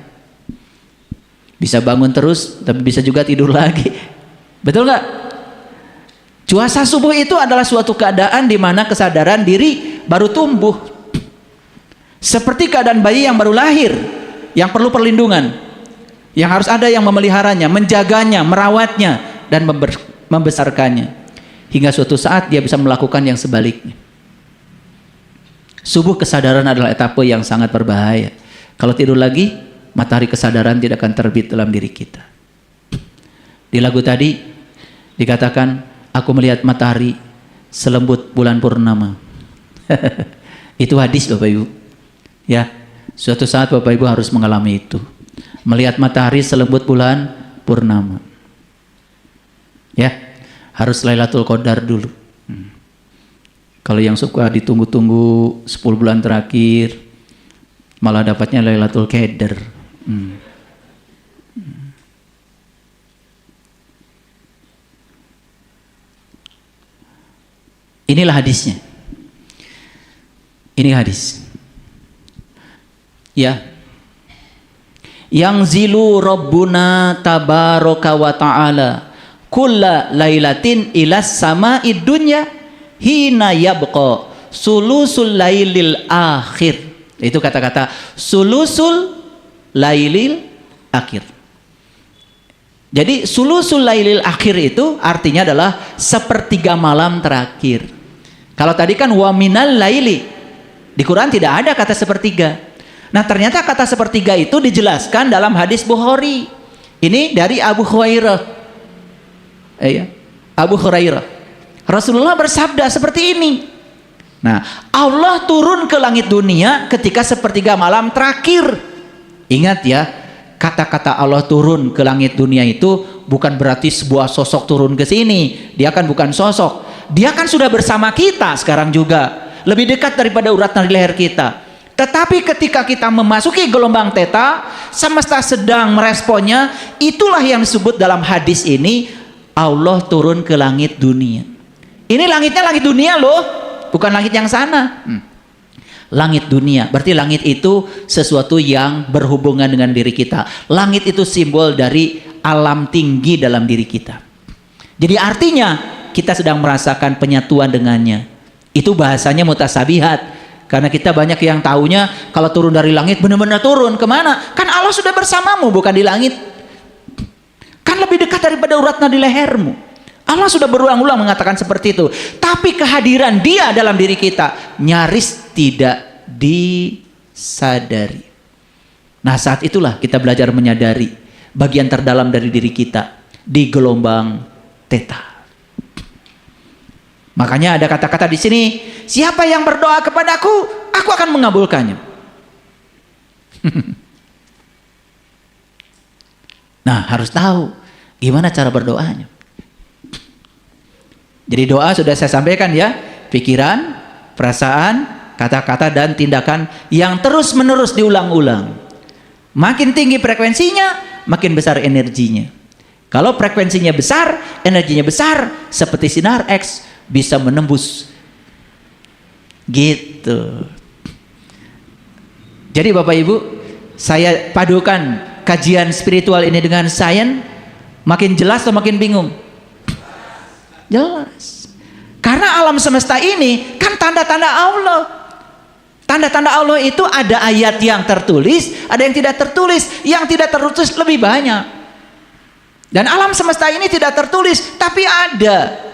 Bisa bangun terus, tapi bisa juga tidur lagi. Betul nggak? Cuaca subuh itu adalah suatu keadaan di mana kesadaran diri baru tumbuh. Seperti keadaan bayi yang baru lahir, yang perlu perlindungan, yang harus ada yang memeliharanya, menjaganya, merawatnya, dan membesarkannya, hingga suatu saat dia bisa melakukan yang sebaliknya. Subuh kesadaran adalah etapa yang sangat berbahaya. Kalau tidur lagi, matahari kesadaran tidak akan terbit dalam diri kita. Di lagu tadi dikatakan, aku melihat matahari selembut bulan purnama. Itu hadis Bapak Ibu. Ya, suatu saat Bapak Ibu harus mengalami itu. Melihat matahari selembut bulan purnama. Ya, harus Lailatul Qadar dulu. Kalau yang suka ditunggu-tunggu 10 bulan terakhir, malah dapatnya Lailatul Qadar. Inilah hadisnya. Ini hadis. Ya, Yang zilu Rabbuna tabaraka wa ta'ala kulla lailatin ilas sama'id dunya hina yabqa sulusul lailil akhir. Itu kata-kata sulusul lailil akhir. Jadi sulusul lailil akhir itu artinya adalah sepertiga malam terakhir. Kalau tadi kan wa minal laili, di Quran tidak ada kata sepertiga. Nah ternyata kata sepertiga itu dijelaskan dalam hadis Bukhari. Ini dari Abu Hurairah. Abu Hurairah. Rasulullah bersabda seperti ini. Nah, Allah turun ke langit dunia ketika sepertiga malam terakhir. Ingat ya, kata-kata Allah turun ke langit dunia itu bukan berarti sebuah sosok turun ke sini. Dia kan bukan sosok. Dia kan sudah bersama kita sekarang juga. Lebih dekat daripada urat nadi leher kita. Tetapi ketika kita memasuki gelombang theta, semesta sedang meresponnya. Itulah yang disebut dalam hadis ini, Allah turun ke langit dunia. Ini langitnya langit dunia loh, bukan langit yang sana. Langit dunia, berarti langit itu sesuatu yang berhubungan dengan diri kita. Langit itu simbol dari alam tinggi dalam diri kita. Jadi artinya kita sedang merasakan penyatuan dengannya. Itu bahasanya mutasabihat. Karena kita banyak yang taunya kalau turun dari langit benar-benar turun kemana? Kan Allah sudah bersamamu, bukan di langit. Kan lebih dekat daripada urat nadi lehermu. Allah sudah berulang-ulang mengatakan seperti itu. Tapi kehadiran Dia dalam diri kita nyaris tidak disadari. Nah saat itulah kita belajar menyadari bagian terdalam dari diri kita di gelombang theta. Makanya ada kata-kata di sini, siapa yang berdoa kepadaku, aku akan mengabulkannya. Nah, harus tahu gimana cara berdoanya. Jadi doa sudah saya sampaikan ya, pikiran, perasaan, kata-kata dan tindakan yang terus-menerus diulang-ulang. Makin tinggi frekuensinya, makin besar energinya. Kalau frekuensinya besar, energinya besar, seperti sinar X, bisa menembus gitu. Jadi Bapak Ibu, saya padukan kajian spiritual ini dengan sains, makin jelas atau makin bingung? Jelas. Karena alam semesta ini kan tanda-tanda Allah. Tanda-tanda Allah itu ada ayat yang tertulis, ada yang tidak tertulis. Yang tidak tertulis lebih banyak. Dan alam semesta ini tidak tertulis, tapi ada.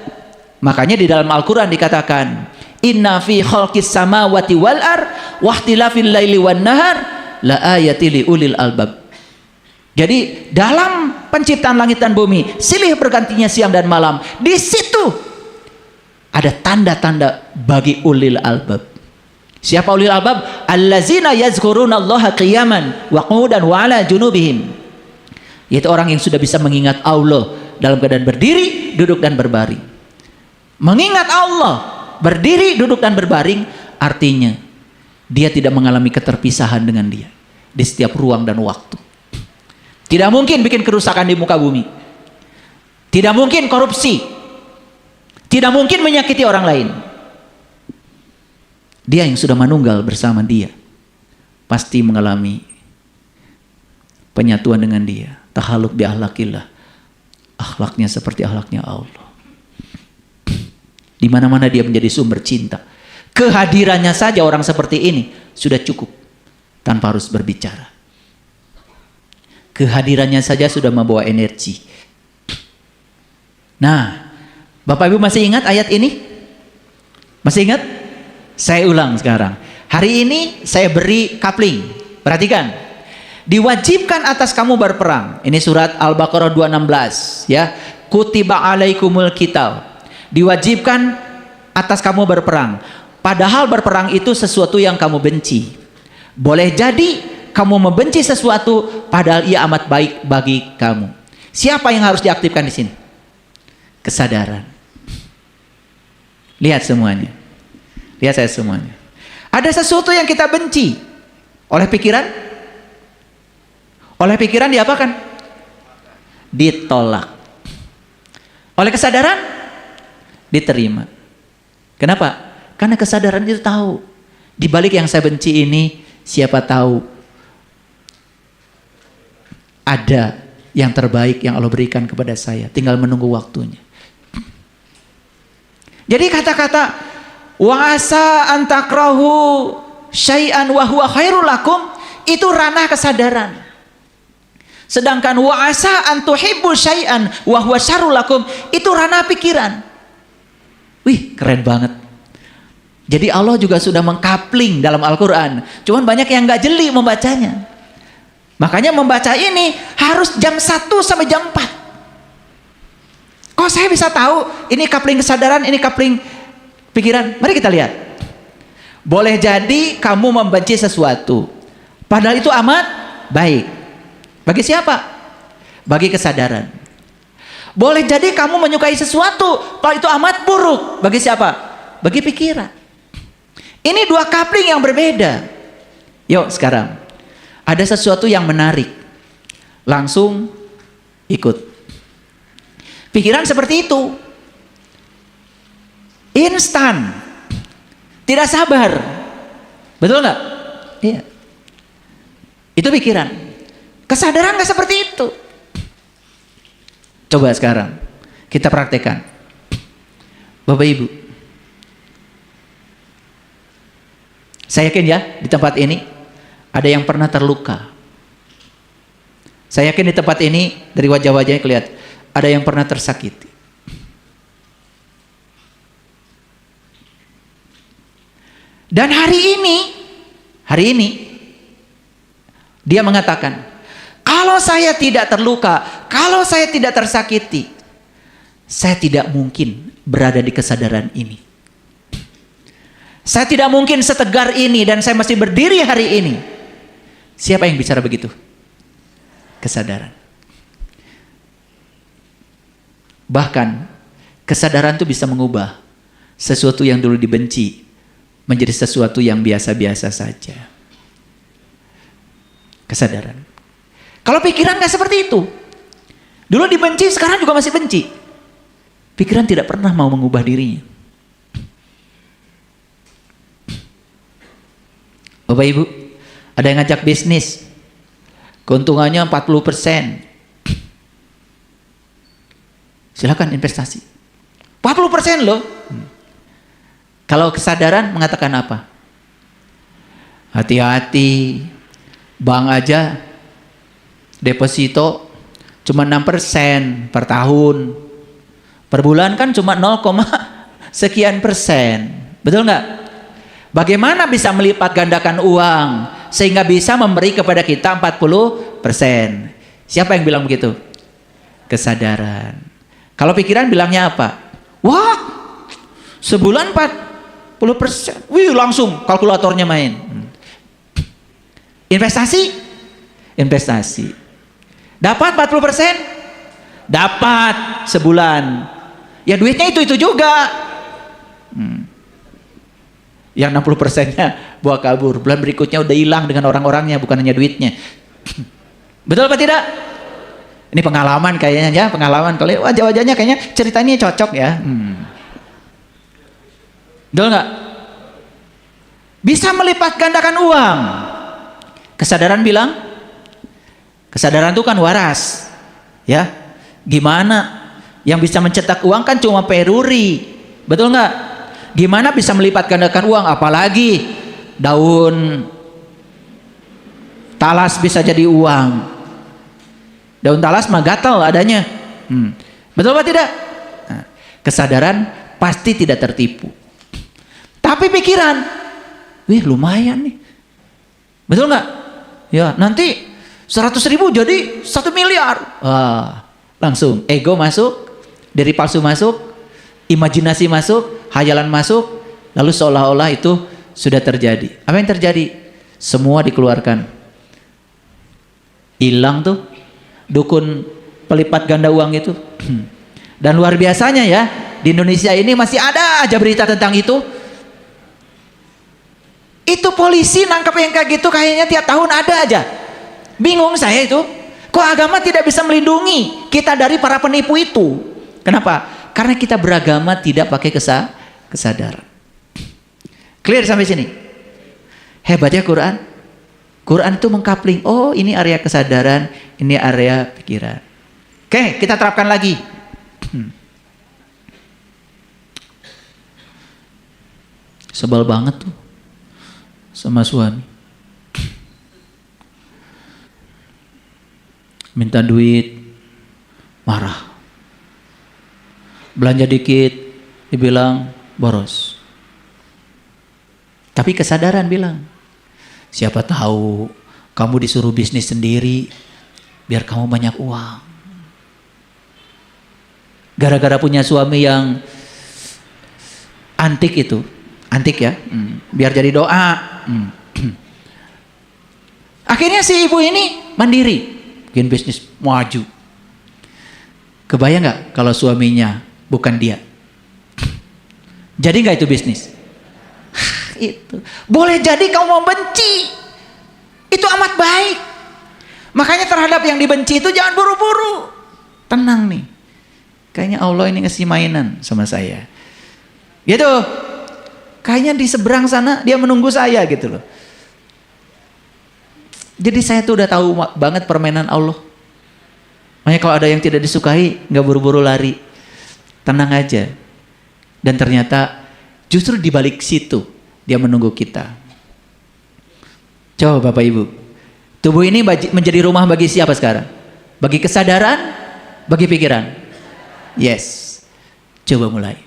Makanya di dalam Al-Quran dikatakan, inna fi khalqis samawati wal ar wahtilafil laili wan nahar la ayati li ulil albab. Jadi dalam penciptaan langit dan bumi, silih bergantinya siang dan malam, di situ ada tanda-tanda bagi ulil albab. Siapa ulil albab? Allazina yazkurunallaha qiyaman wa qu'udan wa ala junubihim. Yaitu orang yang sudah bisa mengingat Allah dalam keadaan berdiri, duduk dan berbaring. Mengingat Allah, berdiri, duduk dan berbaring, artinya dia tidak mengalami keterpisahan dengan Dia di setiap ruang dan waktu. Tidak mungkin bikin kerusakan di muka bumi. Tidak mungkin korupsi. Tidak mungkin menyakiti orang lain. Dia yang sudah manunggal bersama Dia pasti mengalami penyatuan dengan Dia. Tahaluk bi akhlakillah. Akhlaknya seperti akhlaknya Allah. Di mana-mana dia menjadi sumber cinta. Kehadirannya saja orang seperti ini sudah cukup tanpa harus berbicara. Kehadirannya saja sudah membawa energi. Nah, Bapak Ibu masih ingat ayat ini? Masih ingat? Saya ulang sekarang. Hari ini saya beri coupling. Perhatikan. Diwajibkan atas kamu berperang. Ini surat Al-Baqarah 216 ya. Kutiba alaikumul qital. Diwajibkan atas kamu berperang. Padahal berperang itu sesuatu yang kamu benci. Boleh jadi kamu membenci sesuatu padahal ia amat baik bagi kamu. Siapa yang harus diaktifkan di sini? Kesadaran. Lihat semuanya. Lihat saya semuanya. Ada sesuatu yang kita benci oleh pikiran. Oleh pikiran diapakan? Ditolak. Oleh kesadaran diterima. Kenapa? Karena kesadaran itu tahu di balik yang saya benci ini siapa tahu ada yang terbaik yang Allah berikan kepada saya, tinggal menunggu waktunya. Jadi kata-kata wa asa an takrahu syai'an wa huwa khairul lakum itu ranah kesadaran. Sedangkan wa asa an tuhibbu syai'an wa huwa syarrul lakum itu ranah pikiran. Wih, keren banget. Jadi Allah juga sudah mengkapling dalam Al-Qur'an. Cuman banyak yang enggak jeli membacanya. Makanya membaca ini harus jam 1 sampai jam 4. Kok saya bisa tahu ini kapling kesadaran, ini kapling pikiran? Mari kita lihat. Boleh jadi kamu membenci sesuatu, padahal itu amat baik. Bagi siapa? Bagi kesadaran. Boleh jadi kamu menyukai sesuatu, kalau itu amat buruk. Bagi siapa? Bagi pikiran. Ini dua kapling yang berbeda. Yuk sekarang. Ada sesuatu yang menarik, langsung ikut. Pikiran seperti itu, instan, tidak sabar, betul nggak? Iya. Itu pikiran. Kesadaran nggak seperti itu. Coba sekarang kita praktekkan, Bapak Ibu. Saya yakin ya di tempat ini ada yang pernah terluka. Saya yakin di tempat ini dari wajah-wajahnya kelihatan ada yang pernah tersakiti. Dan hari ini dia mengatakan, kalau saya tidak terluka, kalau saya tidak tersakiti, saya tidak mungkin berada di kesadaran ini. Saya tidak mungkin setegar ini dan saya masih berdiri hari ini. Siapa yang bicara begitu? Kesadaran. Bahkan kesadaran itu bisa mengubah sesuatu yang dulu dibenci menjadi sesuatu yang biasa-biasa saja. Kesadaran. Kalau pikiran gak seperti itu. Dulu dibenci, sekarang juga masih benci. Pikiran tidak pernah mau mengubah dirinya. Bapak Ibu, ada yang ngajak bisnis, keuntungannya 40%. Silakan investasi. 40% loh. Kalau kesadaran mengatakan apa? Hati-hati, bank aja deposito cuma 6% per tahun. Per bulan kan cuma 0, sekian persen. Betul nggak? Bagaimana bisa melipat gandakan uang sehingga bisa memberi kepada kita 40%? Siapa yang bilang begitu? Kesadaran. Kalau pikiran bilangnya apa? Wah, sebulan 40%. Wih, langsung kalkulatornya main. Investasi? Investasi. Dapat 40%? Dapat sebulan. Ya duitnya itu juga. Yang 60%-nya buah kabur. Bulan berikutnya udah hilang dengan orang-orangnya, bukan hanya duitnya. Betul apa tidak? Ini pengalaman kayaknya ya, pengalaman. Kalau wajah-wajahnya kayaknya ceritanya cocok ya. Betul nggak? Bisa melipat gandakan uang. Kesadaran bilang, kesadaran itu kan waras. Ya, gimana? Yang bisa mencetak uang kan cuma peruri. Betul nggak? Gimana bisa melipat gandakan uang? Apalagi daun talas bisa jadi uang. Daun talas mah gatal adanya. Betul apa tidak? Nah, kesadaran pasti tidak tertipu. Tapi pikiran, wih lumayan nih. Betul nggak? Ya nanti 100.000 jadi 1 miliar. Wah, langsung ego masuk, diri palsu masuk, imajinasi masuk, hayalan masuk, lalu seolah-olah itu sudah terjadi. Apa yang terjadi? Semua dikeluarkan. Hilang tuh dukun pelipat ganda uang itu. Dan luar biasanya ya, di Indonesia ini masih ada aja berita tentang itu. Itu polisi nangkap yang kayak gitu kayaknya tiap tahun ada aja. Bingung saya itu. Kok agama tidak bisa melindungi kita dari para penipu itu? Kenapa? Karena kita beragama tidak pakai kesadaran. Clear sampai sini? Hebatnya Quran. Quran itu mengkapling. Oh, ini area kesadaran, ini area pikiran. Oke, kita terapkan lagi. Sebel banget tuh sama suami. Minta duit, marah. Belanja dikit, dibilang boros. Tapi kesadaran bilang, siapa tahu kamu disuruh bisnis sendiri biar kamu banyak uang. Gara-gara punya suami yang antik itu, antik ya, biar jadi doa. Akhirnya si ibu ini mandiri, bikin bisnis maju. Kebayang nggak kalau suaminya bukan dia? Jadi nggak itu bisnis? Itu boleh jadi kamu mau benci, itu amat baik. Makanya terhadap yang dibenci itu jangan buru-buru, tenang nih. Kayaknya Allah ini ngasih mainan sama saya, gitu. Kayaknya di seberang sana dia menunggu saya gitu loh. Jadi saya tuh udah tahu banget permainan Allah. Makanya kalau ada yang tidak disukai, nggak buru-buru lari, tenang aja. Dan ternyata justru di balik situ dia menunggu kita. Coba Bapak Ibu, tubuh ini menjadi rumah bagi siapa sekarang? Bagi kesadaran, bagi pikiran? Yes. Coba mulai.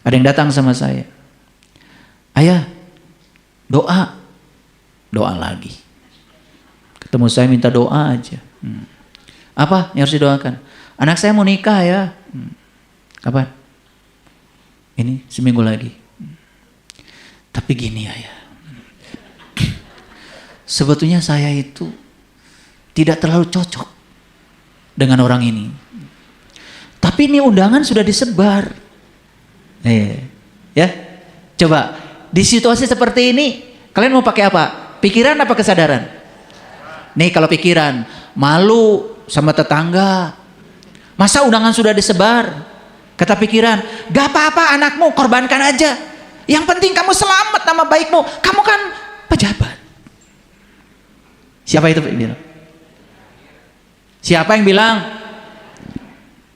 Ada yang datang sama saya. Ayah, doa. Doa lagi. Ketemu saya minta doa aja. Apa yang harus didoakan? Anak saya mau nikah ya. Kapan? Ini seminggu lagi. Tapi gini ya, sebetulnya saya itu tidak terlalu cocok dengan orang ini. Tapi ini undangan sudah disebar. Ya, coba di situasi seperti ini kalian mau pakai apa? Pikiran apa kesadaran? Nih kalau pikiran, malu sama tetangga. Masa undangan sudah disebar? Kata pikiran, gak apa-apa anakmu, korbankan aja. Yang penting kamu selamat nama baikmu. Kamu kan pejabat. Siapa itu bilang? Siapa yang bilang?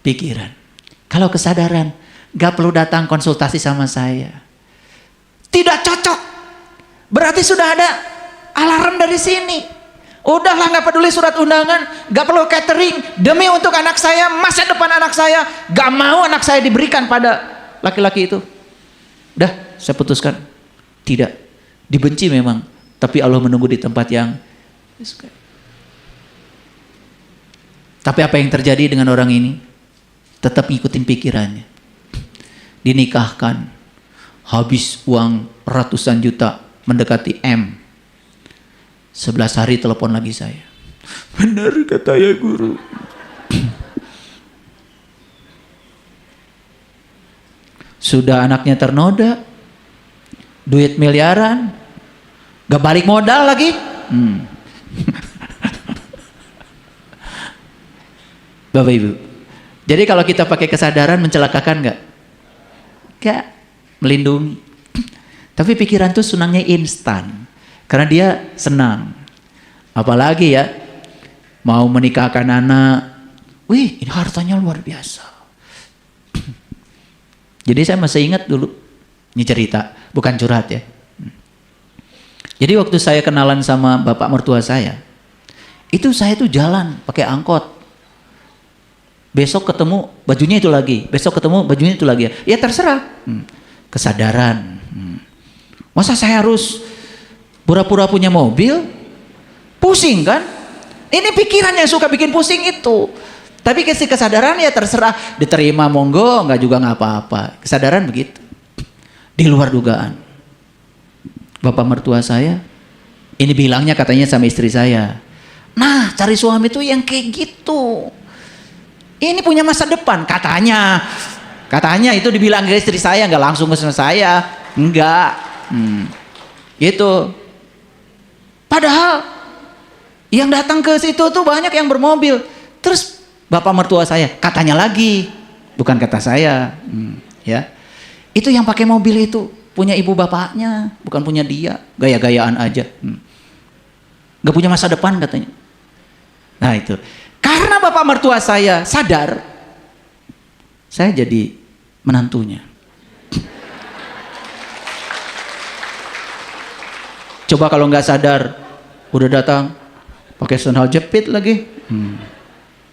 Pikiran. Kalau kesadaran, gak perlu datang konsultasi sama saya. Tidak cocok. Berarti sudah ada alarm dari sini. Udahlah, gak peduli surat undangan, gak perlu catering, demi untuk anak saya, masa depan anak saya, gak mau anak saya diberikan pada laki-laki itu. Udah, saya putuskan. Tidak, dibenci memang, tapi Allah menunggu di tempat yang disukai. Tapi apa yang terjadi dengan orang ini? Tetap ngikutin pikirannya. Dinikahkan, habis uang ratusan juta, mendekati M. 11 hari telepon lagi saya. Benar kata ya guru. Sudah anaknya ternoda, duit miliaran, gak balik modal lagi. Bapak Ibu, jadi kalau kita pakai kesadaran mencelakakan gak? Gak, melindungi. Tapi pikiran tuh senangnya instan. Karena dia senang. Apalagi ya, mau menikahkan anak. Wih, ini hartanya luar biasa. Jadi saya masih ingat dulu. Ini cerita, bukan curhat ya. Jadi waktu saya kenalan sama bapak mertua saya. Itu saya tuh jalan pakai angkot. Besok ketemu bajunya itu lagi. Besok ketemu bajunya itu lagi. Ya terserah. Kesadaran. Masa saya harus pura-pura punya mobil, pusing kan? Ini pikiran yang suka bikin pusing itu. Tapi kesadaran ya terserah, diterima monggo, nggak juga nggak apa-apa. Kesadaran begitu, di luar dugaan. Bapak mertua saya, ini bilangnya katanya sama istri saya, nah cari suami tuh yang kayak gitu. Ini punya masa depan katanya. Katanya itu dibilang ke istri saya, nggak langsung ke saya, enggak, gitu. Padahal yang datang ke situ tuh banyak yang bermobil. Terus bapak mertua saya katanya lagi, bukan kata saya, ya. Itu yang pakai mobil itu punya ibu bapaknya, bukan punya dia. Gaya-gayaan aja. Gak punya masa depan katanya. Nah itu. Karena bapak mertua saya sadar, saya jadi menantunya. Coba kalau nggak sadar, udah datang pakai sandal jepit lagi,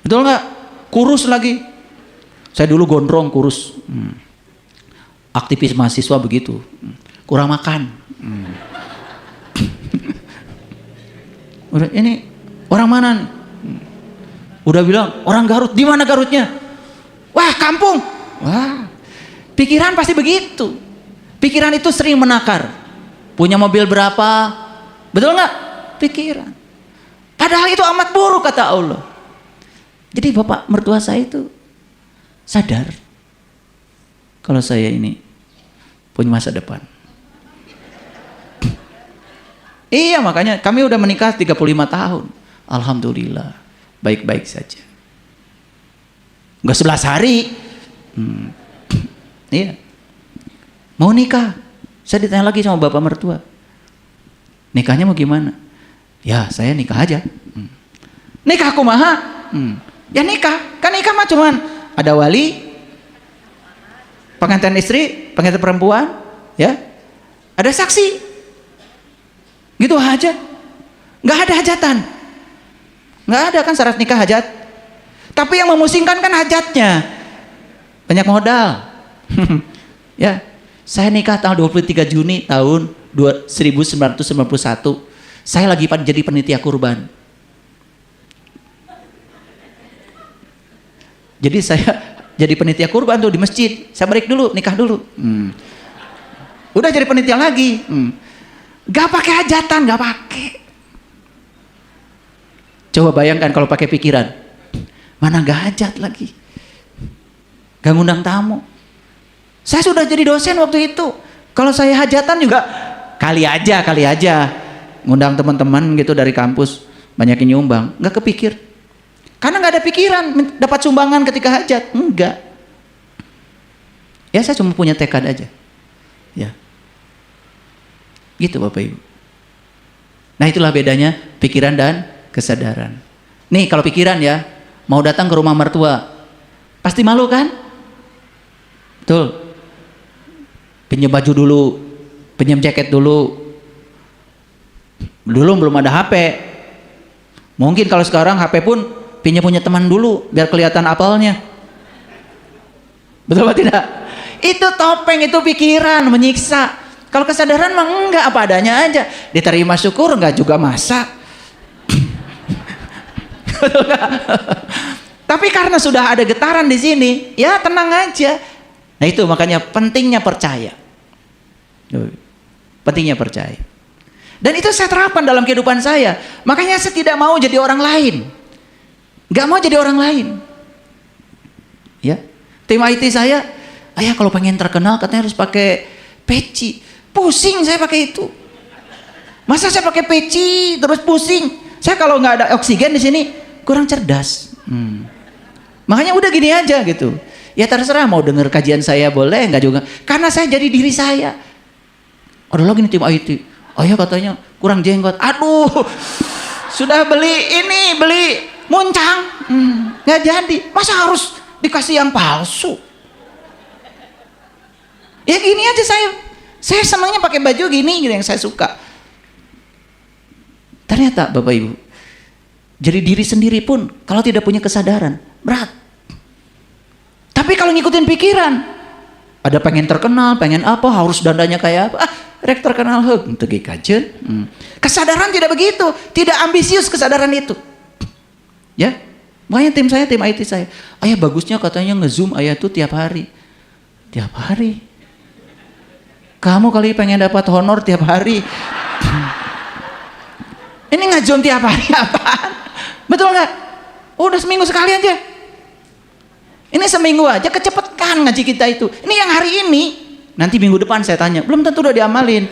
betul nggak? Kurus lagi. Saya dulu gondrong, kurus. Aktivis mahasiswa begitu, kurang makan. Udah, ini orang mana? Udah bilang orang Garut. Di mana Garutnya? Wah, kampung. Wah, pikiran pasti begitu. Pikiran itu sering menakar. Punya mobil berapa? Betul nggak? Pikiran. Padahal itu amat buruk kata Allah. Jadi bapak mertua saya itu sadar kalau saya ini punya masa depan. Iya, makanya kami udah menikah 35 tahun. Alhamdulillah, baik-baik saja. Nggak 11 hari. Iya. Mau nikah. Saya ditanya lagi sama bapak mertua. Nikahnya mau gimana? Ya, saya nikah aja. Nikah kumaha? Ya nikah. Kan nikah mah cuman ada wali, pengantin istri, pengantin perempuan, ya. Ada saksi. Gitu aja. Nggak ada hajatan. Nggak ada kan syarat nikah hajat. Tapi yang memusingkan kan hajatnya. Banyak modal. Ya. Saya nikah tanggal 23 Juni tahun 1991. Saya lagi jadi panitia kurban. Jadi saya jadi panitia kurban tuh di masjid. Saya balik dulu, nikah dulu. Udah jadi panitia lagi. Gak pakai hajatan, gak pakai. Coba bayangkan kalau pakai pikiran. Mana gak hajat lagi. Gak ngundang tamu. Saya sudah jadi dosen waktu itu. Kalau saya hajatan juga kali aja ngundang teman-teman gitu dari kampus, banyak yang nyumbang, nggak kepikir. Karena nggak ada pikiran dapat sumbangan ketika hajat, enggak. Ya saya cuma punya tekad aja. Ya. Gitu Bapak Ibu. Nah itulah bedanya pikiran dan kesadaran. Nih kalau pikiran ya, mau datang ke rumah mertua, pasti malu kan? Betul. Pinjam baju dulu, pinjam jaket dulu. Dulu belum ada HP. Mungkin kalau sekarang HP pun pinjam punya teman dulu biar kelihatan apalnya. Betul apa tidak? Itu topeng, itu pikiran menyiksa. Kalau kesadaran mah enggak, apa adanya aja. Diterima syukur, enggak juga masak. Betul enggak? Tapi karena sudah ada getaran di sini, ya tenang aja. Nah itu makanya pentingnya percaya. Pentingnya percaya. Dan itu saya terapkan dalam kehidupan saya. Makanya saya tidak mau jadi orang lain. Gak mau jadi orang lain. Ya, tim IT saya, ayah kalau pengen terkenal katanya harus pakai peci. Pusing saya pakai itu. Masa saya pakai peci terus pusing? Saya kalau nggak ada oksigen di sini kurang cerdas. Makanya udah gini aja gitu. Ya terserah mau denger kajian saya boleh nggak juga. Karena saya jadi diri saya. Ada lagi nih tim IT. Ayah katanya kurang jenggot. Aduh, sudah beli muncang, nggak jadi. Masa harus dikasih yang palsu? Ya gini aja saya senangnya pakai baju gini yang saya suka. Ternyata Bapak Ibu, jadi diri sendiri pun kalau tidak punya kesadaran berat. Tapi kalau ngikutin pikiran, ada pengen terkenal, pengen apa, harus dandanya kayak apa, rek terkenal tegi kajen. Kesadaran tidak begitu, tidak ambisius kesadaran itu. Ya, makanya tim IT saya, ayah bagusnya katanya nge-zoom ayah tuh tiap hari. Tiap hari. Kamu kali pengen dapat honor tiap hari. Ini nge-zoom tiap hari apaan? Betul nggak? Udah seminggu sekali aja. Ini seminggu aja kecepatan ngaji kita itu. Ini yang hari ini. Nanti minggu depan saya tanya, belum tentu udah diamalin.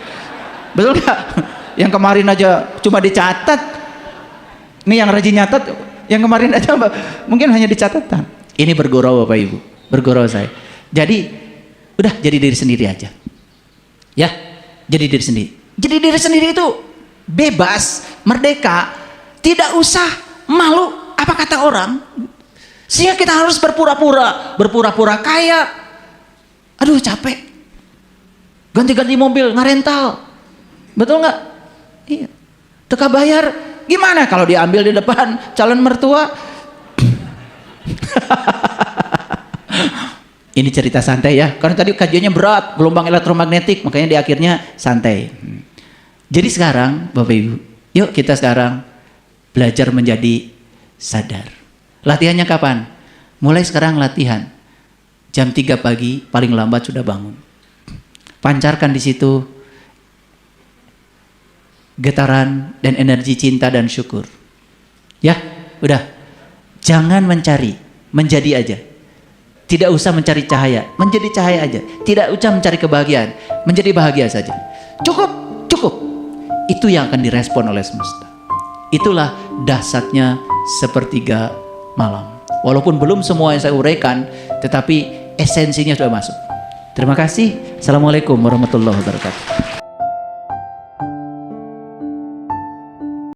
Betul nggak? Yang kemarin aja cuma dicatat. Ini yang rajin nyatat, yang kemarin aja mungkin hanya dicatatan. Ini bergurau Bapak Ibu, bergurau saya. Jadi udah jadi diri sendiri aja. Ya, jadi diri sendiri. Jadi diri sendiri itu bebas, merdeka, tidak usah malu apa kata orang. Sehingga kita harus berpura-pura kaya. Aduh capek. Ganti-ganti mobil, ngarental. Betul nggak? Iya. Teka bayar, gimana kalau diambil di depan calon mertua? Ini cerita santai ya, karena tadi kajiannya berat, gelombang elektromagnetik, makanya di akhirnya santai. Jadi sekarang Bapak Ibu, yuk kita sekarang belajar menjadi sadar. Latihannya kapan? Mulai sekarang latihan. Jam 3 pagi paling lambat sudah bangun. Pancarkan di situ getaran dan energi cinta dan syukur. Ya, udah. Jangan mencari, menjadi aja. Tidak usah mencari cahaya, menjadi cahaya aja. Tidak usah mencari kebahagiaan, menjadi bahagia saja. Cukup. Itu yang akan direspon oleh semesta. Itulah dahsyatnya sepertiga malam. Walaupun belum semua yang saya uraikan, tetapi esensinya sudah masuk. Terima kasih. Assalamualaikum warahmatullahi wabarakatuh.